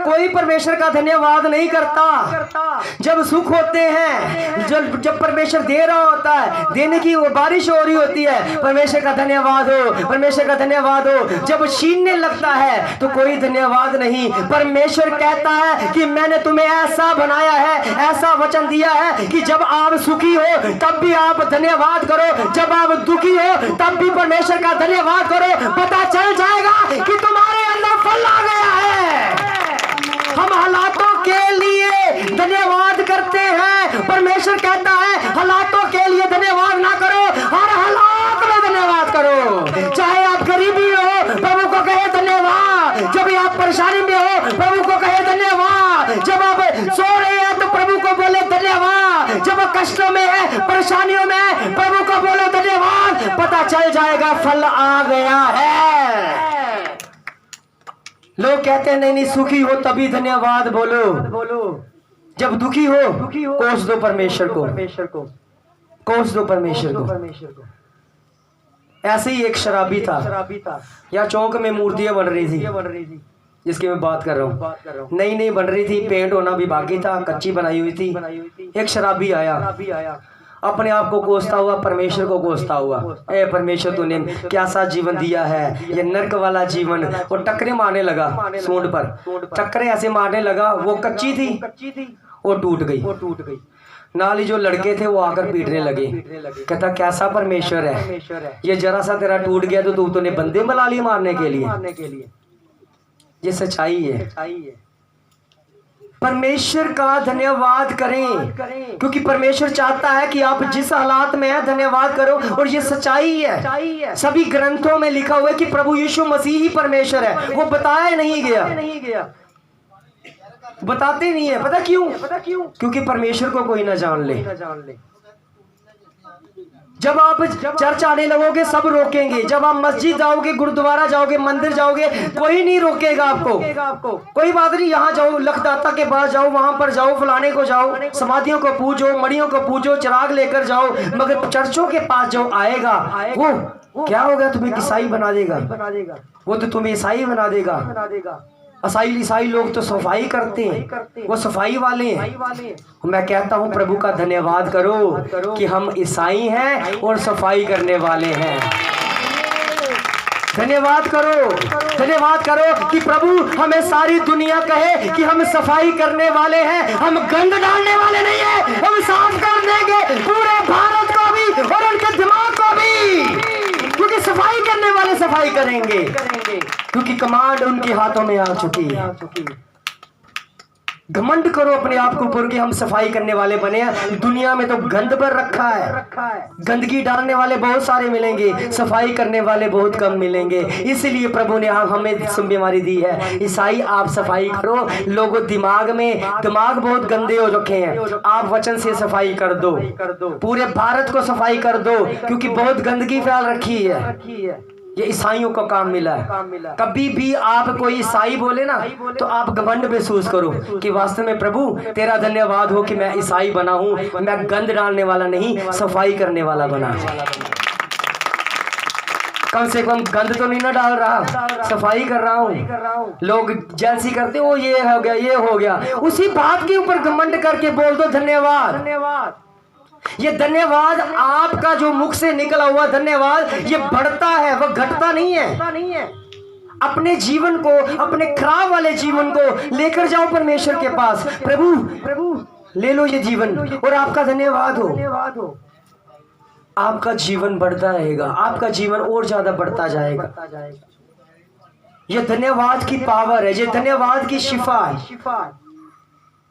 कोई परमेश्वर का धन्यवाद नहीं करता। जब सुख होते हैं, जब परमेश्वर दे रहा होता है, देने की वो बारिश हो रही होती है, परमेश्वर का धन्यवाद हो, परमेश्वर का धन्यवाद हो। जब छीनने लगता है तो कोई धन्यवाद नहीं। परमेश्वर कहता है कि मैंने तुम्हें ऐसा बनाया है, ऐसा वचन दिया है कि जब आप सुखी हो तब भी आप धन्यवाद करो, जब आप दुखी हो तब भी परमेश्वर का धन्यवाद करो। पता चल जाएगा कि तुम्हारे अंदर फल आ गया है। हम हालातों के लिए धन्यवाद करते हैं, परमेश्वर कहता है हालातों के लिए धन्यवाद ना करो, हर हालात में धन्यवाद करो। चाहे आप गरीबी हो, प्रभु को कहे धन्यवाद। जब आप परेशानी में हो, प्रभु को कहे धन्यवाद। जब आप सो रहे हैं तो प्रभु को बोले धन्यवाद। जब आप कष्टों में है, परेशानियों में, प्रभु को बोलो धन्यवाद। पता चल जाएगा फल आ गया है। लोग कहते हैं नहीं सुखी हो तभी धन्यवाद बोलो। जब दुखी हो कोस दो परमेश्वर को, कोस दो परमेश्वर को। ऐसे ही एक शराबी था, या चौक में मूर्तियां बन रही थी, जिसकी मैं बात कर रहा हूँ। नई बन रही थी, पेंट होना भी बाकी था, कच्ची बनाई हुई थी। एक शराबी आया, अपने आप को कोसता हुआ, परमेश्वर को कोसता हुआ, ए परमेश्वर तूने क्या सा जीवन दिया है, ये नरक वाला जीवन। वो टकरे मारने लगा सूंड पर, टकरे ऐसे मारने लगा। वो कच्ची थी, वो टूट गई। नाली जो लड़के थे वो आकर पीटने लगे। कहता कैसा परमेश्वर है, ये जरा सा तेरा टूट गया तो तूने बंदे बुला लिए मारने के लिए। ये सच्चाई है। परमेश्वर का धन्यवाद करें, क्योंकि परमेश्वर चाहता है कि आप जिस हालात में हैं धन्यवाद करो। और ये सच्चाई है, सभी ग्रंथों में लिखा हुआ है कि प्रभु यीशु मसीह ही परमेश्वर है। वो बताया नहीं गया, बताते नहीं है। पता क्यों? क्योंकि परमेश्वर को कोई ना जान ले। जब आप चर्च आने लगोगे सब रोकेंगे, जब आप मस्जिद जाओगे, गुरुद्वारा जाओगे, मंदिर जाओगे, कोई नहीं रोकेगा आपको। कोई बात नहीं, यहाँ जाओ, लखदाता के पास जाओ, वहां पर जाओ, फलाने को जाओ, समाधियों को पूजो, मड़ियों को पूजो, चिराग लेकर जाओ, मगर चर्चों के पास जो आएगा वो क्या होगा? तुम्हें ईसाई बना देगा। वो तो तुम्हें ईसाई बना देगा। ईसाई लोग तो सफाई करते हैं, वो सफाई वाले हैं। मैं कहता हूँ प्रभु का धन्यवाद करो कि हम ईसाई हैं और सफाई करने वाले हैं। धन्यवाद करो कि प्रभु हमें सारी दुनिया कहे कि हम सफाई करने वाले हैं, हम गंद डालने वाले नहीं है। हम साफ कर देंगे पूरे भारत को भी और उनके दिमाग को भी, क्योंकि सफाई करने वाले सफाई करेंगे, क्योंकि कमांड उनके हाथों में आ चुकी है। घमंड करो अपने आप के ऊपर कि हम सफाई करने वाले बने हैं। दुनिया में तो गंद पर रखा है, गंदगी डालने वाले बहुत सारे मिलेंगे, सफाई करने वाले बहुत कम मिलेंगे। इसलिए प्रभु ने हमें बीमारी दी है। ईसाई आप सफाई करो, लोगों दिमाग बहुत गंदे हो रखे हैं। आप वचन से सफाई कर दो, पूरे भारत को सफाई कर दो, क्योंकि बहुत गंदगी फैल रखी है। ये ईसाइयों को काम मिला है। कभी भी आप कोई ईसाई बोले ना तो आप घमंड महसूस करो कि वास्तव में प्रभु तेरा धन्यवाद हो कि मैं ईसाई बना हूं, मैं गंद डालने वाला नहीं, सफाई करने वाला बना। कम से कम गंद तो नहीं ना डाल रहा, सफाई कर रहा हूँ। लोग जैसी करते हो, ये हो गया, ये हो गया, उसी बात के ऊपर घमंड करके बोल दो धन्यवाद। ये धन्यवाद आपका जो मुख से निकला हुआ धन्यवाद, ये बढ़ता है, वो घटता नहीं है। अपने जीवन को, अपने खराब वाले जीवन को लेकर जाओ परमेश्वर के पास। प्रभु ले लो ये जीवन और आपका धन्यवाद हो। आपका जीवन बढ़ता रहेगा, आपका जीवन और ज्यादा बढ़ता जाएगा। ये धन्यवाद की पावर है, ये धन्यवाद की शिफा है।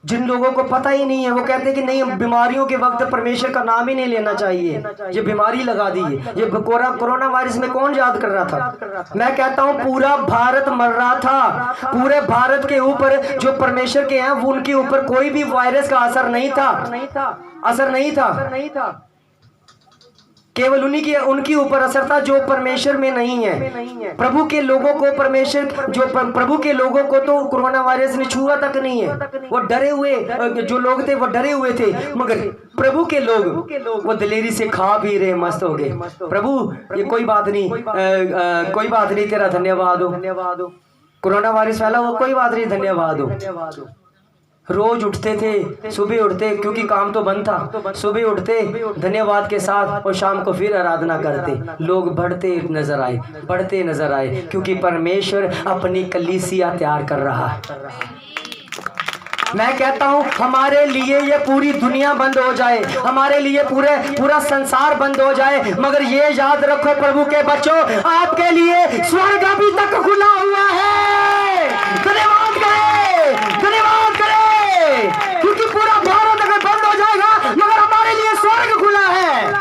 जिन लोगों को पता ही नहीं है वो कहते हैं कि नहीं, बीमारियों के वक्त परमेश्वर का नाम ही नहीं लेना चाहिए, ये बीमारी लगा दी है। ये कोरोना वायरस में कौन याद कर रहा था? मैं कहता हूँ पूरा भारत मर रहा था। पूरे भारत के ऊपर जो परमेश्वर के हैं वो उनके ऊपर कोई भी वायरस का असर नहीं था। केवल उनकी ऊपर असर था जो परमेश्वर में नहीं है। प्रभु के लोगों को प्रभु के लोगों को तो कोरोना वायरस ने छुआ तक नहीं है। वो डरे हुए जो लोग थे वो डरे हुए थे, मगर प्रभु के लोग वो दिलेरी से खा पी रहे, मस्त हो गए। प्रभु ये कोई बात नहीं, तेरा धन्यवाद हो। कोरोना वायरस फैला वो कोई बात नहीं, धन्यवाद हो। रोज उठते थे, सुबह उठते, क्योंकि काम तो बंद था, सुबह उठते धन्यवाद के साथ और शाम को फिर आराधना करते। लोग बढ़ते नजर आए, क्योंकि परमेश्वर अपनी कलीसिया तैयार कर रहा है। मैं कहता हूँ हमारे लिए ये पूरी दुनिया बंद हो जाए, हमारे लिए पूरा संसार बंद हो जाए, मगर ये याद रखो प्रभु के बच्चों, आपके लिए स्वर्ग अभी तक खुला हुआ है। धन्यवाद करें, क्योंकि पूरा भारत अगर बंद हो जाएगा मगर हमारे लिए स्वर्ग खुला है।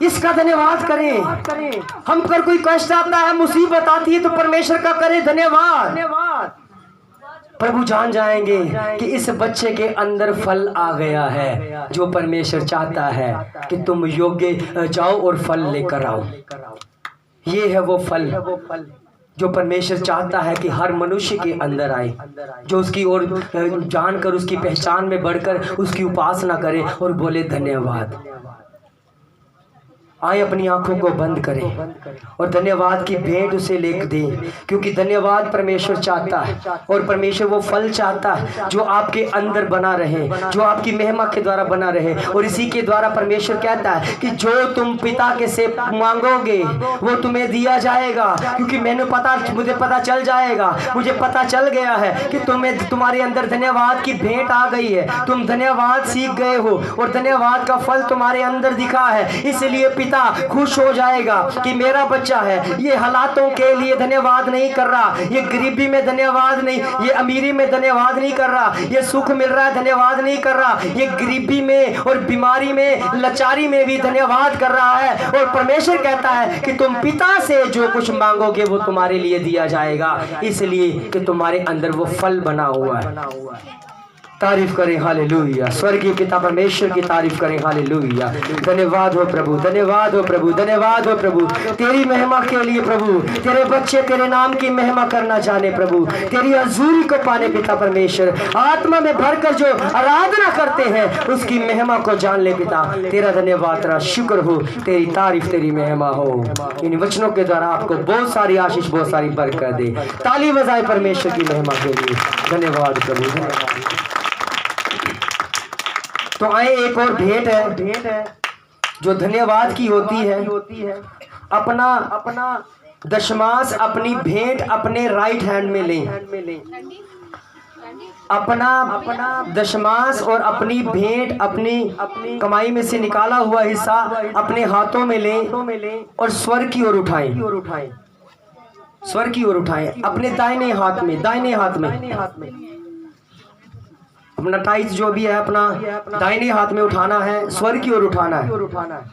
इसका धन्यवाद करें। हम पर कोई कष्ट आता है, मुसीबत आती है तो परमेश्वर का करें धन्यवाद। प्रभु जान जाएंगे कि इस बच्चे के अंदर फल आ गया है, जो परमेश्वर चाहता है कि तुम योग्य जाओ और फल लेकर आओ। ये है वो फल जो परमेश्वर चाहता है कि हर मनुष्य के अंदर आए, जो उसकी ओर जानकर उसकी पहचान में बढ़कर उसकी उपासना करे और बोले धन्यवाद। आए अपनी आंखों को बंद करें और धन्यवाद की भेंट उसे लेकर दें, क्योंकि धन्यवाद परमेश्वर चाहता है और परमेश्वर वो फल चाहता है जो आपके अंदर बना रहे, जो आपकी महिमा के द्वारा बना रहे। और इसी के द्वारा परमेश्वर कहता है कि जो तुम पिता के से मांगोगे वो तुम्हें दिया जाएगा, क्योंकि मुझे पता चल जाएगा, मुझे पता चल गया है कि तुम्हारे अंदर धन्यवाद की भेंट आ गई है, तुम धन्यवाद सीख गए हो और धन्यवाद का फल तुम्हारे अंदर दिखा है। इसलिए पिता पिता खुश हो जाएगा कि मेरा बच्चा है, ये हालातों के लिए धन्यवाद नहीं कर रहा, ये गरीबी में धन्यवाद नहीं, ये अमीरी में धन्यवाद नहीं कर रहा, ये सुख मिल रहा है धन्यवाद नहीं कर रहा, ये गरीबी में और बीमारी में लाचारी में भी धन्यवाद कर रहा है। और परमेश्वर कहता है कि तुम पिता से जो कुछ मांगोगे वो तुम्हारे लिए दिया जाएगा, इसलिए कि तुम्हारे अंदर वो फल बना हुआ है। तारीफ करें हालेलुया, स्वर्गीय पिता परमेश्वर की तारीफ करें हालेलुया। धन्यवाद हो प्रभु, धन्यवाद हो प्रभु, धन्यवाद हो प्रभु, तेरी महिमा के लिए प्रभु, तेरे बच्चे तेरे नाम की महिमा करना जाने प्रभु, तेरी हजूरी को पाने पिता परमेश्वर, आत्मा में भरकर जो आराधना करते हैं उसकी महिमा को जान ले पिता। तेरा धन्यवाद, तेरा शुक्र हो, तेरी तारीफ तेरी महिमा हो। इन वचनों के द्वारा आपको बहुत सारी आशीष बहुत सारी बरकत दे। ताली बजाए परमेश्वर की महिमा के लिए। धन्यवाद प्रभु, धन्यवाद। तो आए एक और भेंट है जो धन्यवाद की होती है। अपना दशमांश अपनी भेंट अपने राइट हैंड में लें, अपना दशमांश और अपनी भेंट अपनी कमाई में से निकाला हुआ हिस्सा अपने हाथों में लें और स्वर्ग की ओर उठाएं, स्वर्ग की ओर उठाएं, अपने दाहिने हाथ में अपना टाइज जो भी है अपना दाहिने हाथ में उठाना है, स्वर्ग की ओर उठाना है।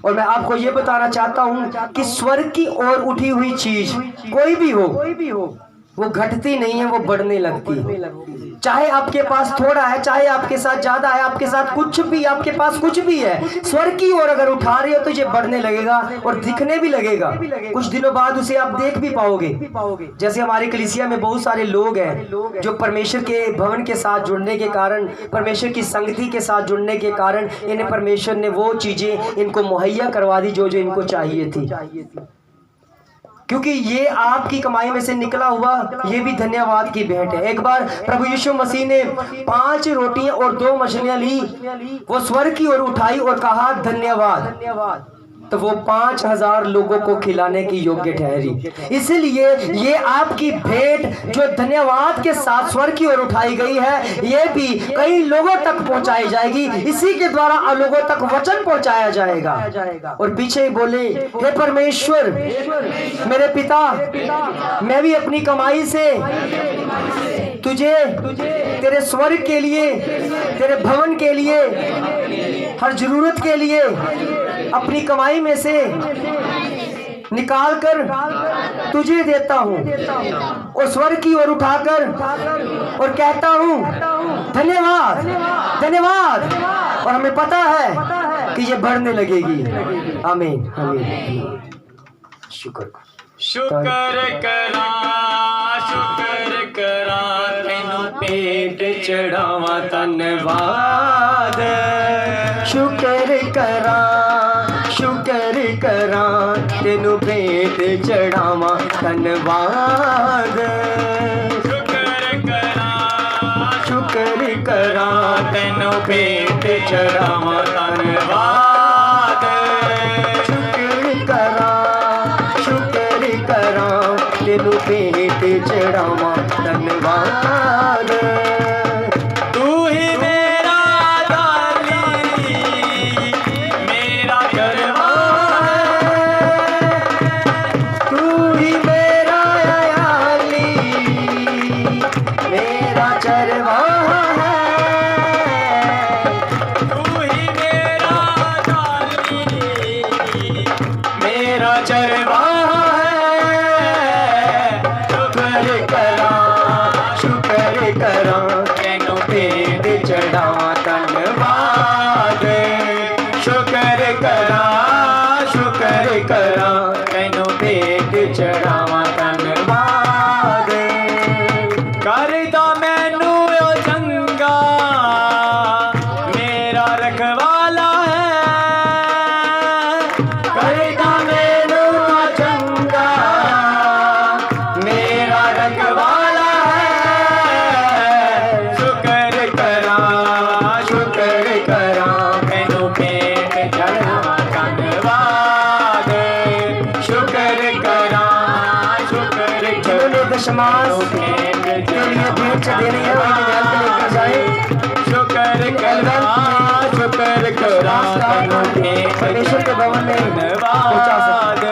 और मैं आपको ये बताना चाहता हूँ कि स्वर्ग की ओर उठी हुई चीज कोई भी हो वो घटती नहीं है, वो बढ़ने लगती है। चाहे आपके पास थोड़ा है, चाहे आपके साथ ज्यादा है, आपके साथ कुछ भी, आपके पास कुछ भी है, स्वर्ग की ओर अगर उठा रहे हो तो ये बढ़ने लगेगा और दिखने भी लगेगा। कुछ दिनों बाद उसे आप देख भी पाओगे। जैसे हमारी कलीसिया में बहुत सारे लोग हैं जो परमेश्वर के भवन के साथ जुड़ने के कारण, परमेश्वर की संगति के साथ जुड़ने के कारण इन्हें परमेश्वर ने वो चीजें इनको मुहैया करवा दी जो इनको चाहिए थी, क्योंकि ये आपकी कमाई में से निकला हुआ ये भी धन्यवाद की भेंट है। एक बार प्रभु यीशु मसीह ने 5 रोटियां और 2 मछलियां ली, वो स्वर्ग की ओर उठाई और कहा धन्यवाद, तो वो 5000 लोगों को खिलाने की योग्य ठहरी। इसलिए ये आपकी भेंट जो धन्यवाद के साथ स्वर्ग की ओर उठाई गई है, ये भी कई लोगों तक पहुंचाई जाएगी। इसी के द्वारा लोगों तक वचन पहुंचाया जाएगा। और पीछे बोले, हे परमेश्वर मेरे पिता, मैं भी अपनी कमाई से तुझे तेरे स्वर्ग के लिए, तेरे भवन के लिए, हर जरूरत के लिए अपनी कमाई में से निकाल कर तुझे देता हूँ और स्वर्ग की ओर उठाकर और कहता हूँ धन्यवाद, धन्यवाद। और हमें पता है कि ये बढ़ने लगेगी। आमीन, आमीन। शुक्र
करा तेनू पेट चढ़ावा धन्यवाद।
शुक्र करा तेनू भेंट चढ़ावा धन्यवाद। शुक्र करा
तेनू भेंट चढ़ावा धन्यवाद।
शुक्र करा तेनू भेंट चढ़ावा धन्यवाद।
तू ही मेरा दाली, मेरा करवा है।
तू ही मेरा याली, मेरा चरवाहा है।
तू ही मेरा दाली, मेरा चरवाहा है। शुक्र करा तेनू भेंट चढ़ावा धन्यवाद। शुक्र करा तेनू भेंट चढ़ावा धन्यवाद। करदा मैनू ओ चंगा मेरा रखवाला है। करदा मैनू ओ चंगा मेरा रखवाला है। शुक्र करा तेनू भेंट चढ़ावा धन्यवाद। शुक्र करा
दशमांश के लिए भेंट देनी है, वही लेकर जाए।
शुक्र करा
लास्ट आप परमेश्वर के भवन में पहुंचा सकते।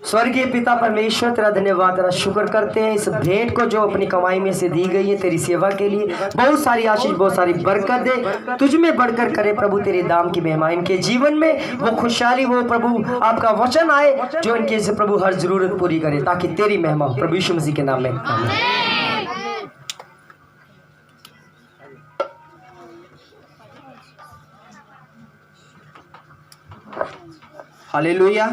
स्वर्गीय पिता परमेश्वर तेरा धन्यवाद, तेरा शुक्र करते हैं इस भेंट को जो अपनी कमाई में से दी गई है तेरी सेवा के लिए। बहुत सारी आशीष, बहुत सारी बरकत दे, तुझ में बढ़कर करे प्रभु तेरे दाम की महिमा इनके जीवन में, वो खुशहाली, वो प्रभु आपका वचन आए जो इनके से प्रभु हर जरूरत पूरी करे, ताकि तेरी महिमा प्रभु यीशु मसीह के नाम में।
हालेलुया।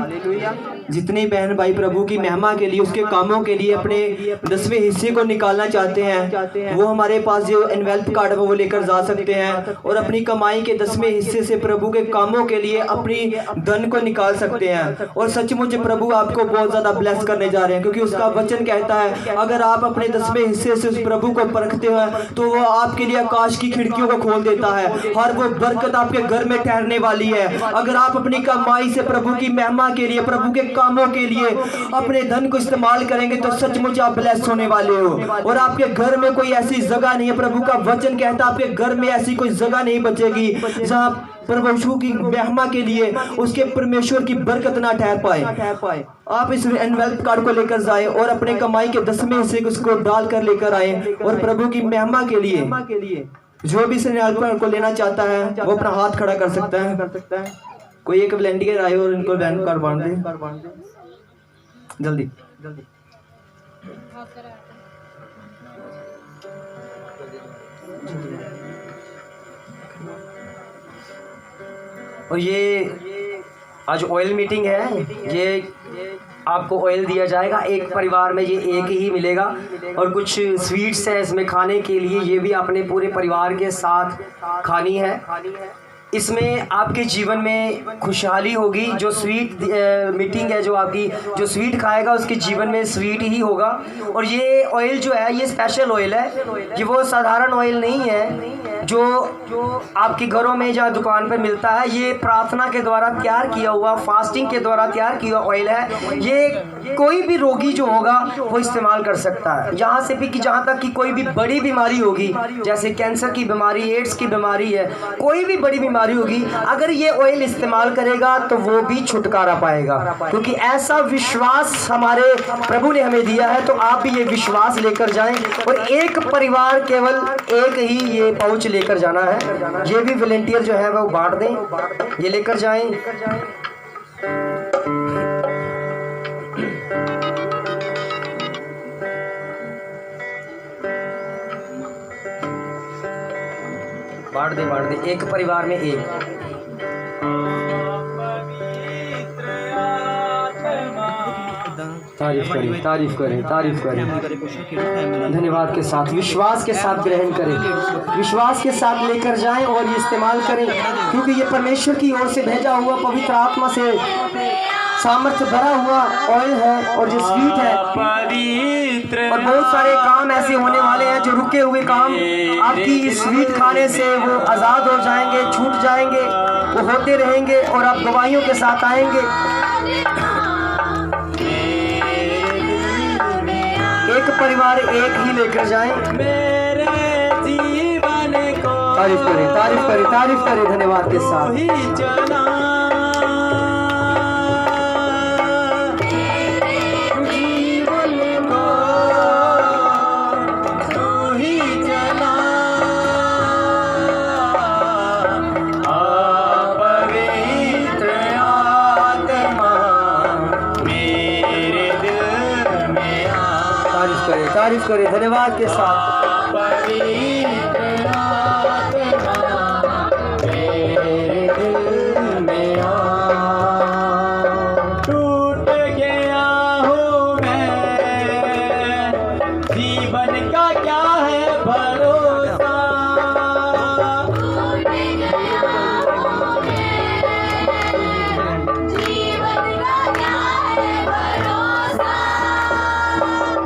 जितने बहन भाई प्रभु की महिमा के लिए, उसके कामों के लिए अपने 10वें हिस्से को निकालना चाहते हैं, वो हमारे पास जो एनवेल्प कार्ड है वो लेकर जा सकते हैं और अपनी कमाई के 10वें हिस्से से प्रभु के कामों के लिए अपनी धन को निकाल सकते हैं। और सचमुच प्रभु आपको बहुत ज़्यादा ब्लेस करने जा रहे हैं, क्योंकि उसका वचन कहता है अगर आप अपने 10वें हिस्से से उस प्रभु को परखते हैं तो वो आपके लिए आकाश की खिड़कियों को खोल देता है, हर वो बरकत आपके घर में ठहरने वाली है। अगर आप अपनी कमाई से प्रभु की महिमा के लिए, प्रभु के कामों के लिए अपने धन को इस्तेमाल करेंगे तो सचमुच आप ब्लेस होने वाले हो। और आपके घर में कोई ऐसी जगह नहीं है, प्रभु का वचन कहता है आपके घर में ऐसी कोई जगह नहीं बचेगी जहां प्रभु की महिमा के लिए उसके परमेश्वर की बरकत ना ठहर पाए। आप इस एनवेल्प कार्ड को लेकर जाए और अपने कमाई के 10वें हिस्से उसको डाल कर लेकर आए और प्रभु की महिमा के लिए जो भी इस एनवेल्प कार्ड को लेना चाहता है वो अपना हाथ खड़ा कर सकता है। कोई एक वॉलंटियर आए और इनको बैंक कार्ड बांध दे जल्दी।
और ये आज ऑयल मीटिंग है, ये आपको ऑयल दिया जाएगा। एक परिवार में ये एक ही मिलेगा और कुछ स्वीट्स है इसमें खाने के लिए, ये भी अपने पूरे परिवार के साथ खानी है। इसमें आपके जीवन में खुशहाली होगी। जो स्वीट मीटिंग है, जो आपकी जो स्वीट खाएगा उसके जीवन में स्वीट ही होगा। और ये ऑयल जो है ये स्पेशल ऑयल है, ये वो साधारण ऑयल नहीं है जो आपके घरों में या दुकान पर मिलता है। ये प्रार्थना के द्वारा तैयार किया हुआ, फास्टिंग के द्वारा तैयार किया ऑयल है। ये कोई भी रोगी जो होगा वो इस्तेमाल कर सकता है, यहाँ से भी कि जहाँ तक कि कोई भी बड़ी बीमारी होगी, जैसे कैंसर की बीमारी, एड्स की बीमारी है, कोई भी बड़ी बीमारी होगी, अगर ये ऑयल इस्तेमाल करेगा तो वो भी छुटकारा पाएगा। क्योंकि ऐसा विश्वास हमारे प्रभु ने हमें दिया है, तो आप भी ये विश्वास लेकर जाएं और एक परिवार केवल एक ही ये पाउच लेकर जाना है। ये भी वॉलंटियर जो है वो बांट दें, ये लेकर जाएं। बांट दे एक परिवार में एक। तारीफ करें। धन्यवाद के साथ, विश्वास के साथ ग्रहण करें, विश्वास के साथ लेकर जाएं और ये इस्तेमाल करें, क्योंकि ये परमेश्वर की ओर से भेजा हुआ पवित्र आत्मा से सामर्थ्य भरा हुआ ऑयल है और जो स्वीट है। और बहुत सारे काम ऐसे होने वाले हैं जो रुके हुए काम आपकी इस स्वीट खाने से वो आज़ाद हो जाएंगे, छूट जाएंगे, वो होते रहेंगे और आप गवाहियों के साथ आएंगे। एक परिवार एक ही लेकर जाएं। मेरे जीवन को तारीफ करें धन्यवाद के साथ। तारीफ करें धन्यवाद के साथ।
टूट गया हूँ मैं, जीवन का क्या है भरोसा।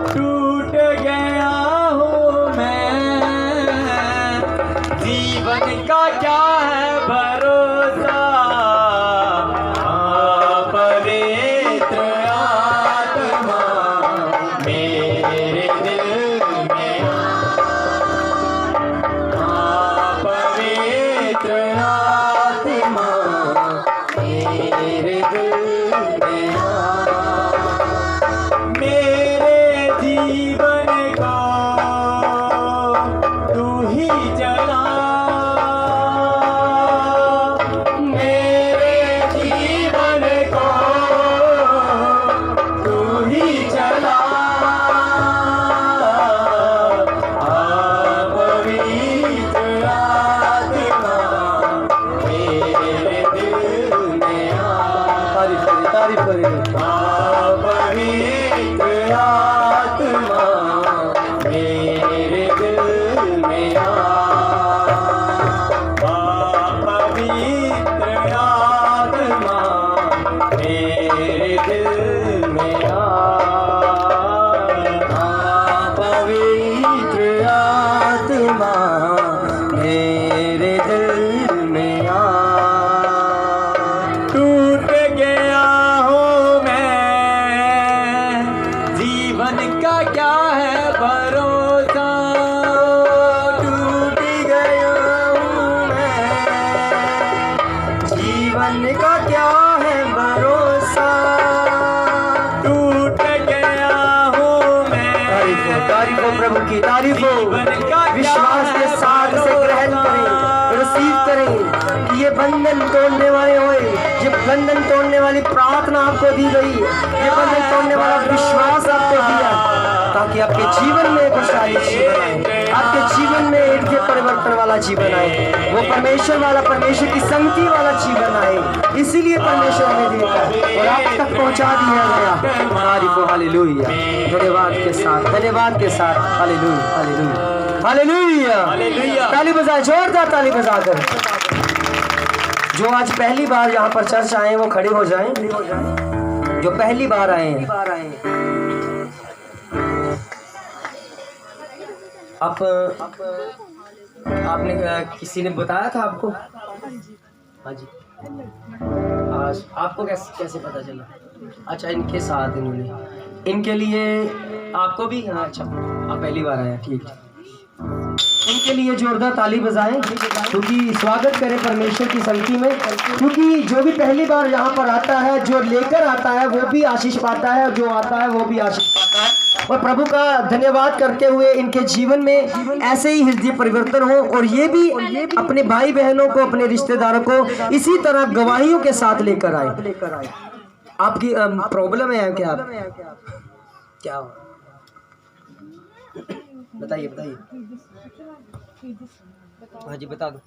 टूट गया हूँ मैं,
दिल में आ, मेरे जीवन को तू ही चला, मेरे जीवन को तू ही चला, पवित्र आत्मा मेरे दिल में आ,
तारीफ करें
पवित्र आत्मा मेरे दिल में आ, पवित्र आत्मा मेरे दिल में आ, पवित्र आत्मा मेरे दिल में आ, टूट गया हूँ मैं, जीवन का क्या है भरोसा, टूट गया हूँ मैं, जीवन का क्या है भरोसा, टूट गया हूँ मैं,
तारीफ हो प्रभु की, तारीफ हो। विश्वास के साथ से ग्रहण करें, रिसीव करें कि ये बंधन तोड़ने वाले होए, ये बंधन तोड़ने वाली प्रार्थना आपको दी गई, ये बंधन तोड़ने वाला विश्वास आपको दिया, ताकि आपके जीवन में खुशहाली जीवन आए, आपके जीवन में एक के परिवर्तन वाला जीवन आए, वो परमेश्वर वाला, परमेश्वर की संगति वाला जीवन आए। इसीलिए परमेश्वर हमें देता और आप तक पहुंचा दिया गया। तारीफ हो, हालेलुया। धन्यवाद के साथ, धन्यवाद के साथ, हालेलुया, हालेलुया, हालेलुया। ताली बजा, जोरदार ताली बजाकर। जो आज पहली बार यहाँ पर चर्च आए हैं वो खड़े हो जाएं, जो पहली बार आए हैं। आपने किसी ने बताया था आपको? हाँ जी। आज आपको कैसे पता चला? अच्छा, इनके साथ इन्होंने, इनके लिए आपको भी? हाँ, अच्छा, आप पहली बार आए, ठीक है। इनके लिए जोरदार ताली बजाएं, क्योंकि स्वागत करें परमेश्वर की संगति में, क्योंकि जो भी पहली बार यहाँ पर आता है, जो लेकर आता है वो भी आशीष पाता है, जो आता है वो भी आशीष पाता है। और प्रभु का धन्यवाद करते हुए इनके जीवन में ऐसे ही हृदय परिवर्तन हो, और ये भी अपने भाई बहनों को, अपने रिश्तेदारों को इसी तरह गवाहियों के साथ लेकर आए। आपकी प्रॉब्लम है क्या? क्या बताइए, बताइए। हाँ जी, बता दो।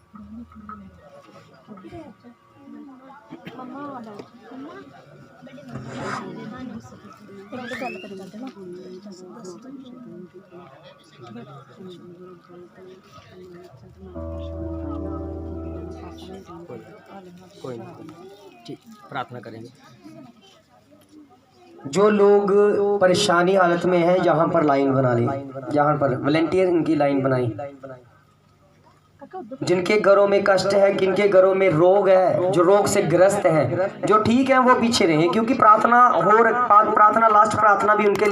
कोई नहीं, ठीक, प्रार्थना करेंगे। जो लोग परेशानी हालत में हैं, जहाँ पर लाइन बना ली, जहाँ पर वॉलंटियर इनकी लाइन बनाई, जिनके घरों में कष्ट है, जिनके घरों में रोग है, जो रोग से ग्रस्त हैं, जो ठीक है वो पीछे रहे, क्योंकि प्रार्थना लास्ट प्रार्थना भी उनके लिए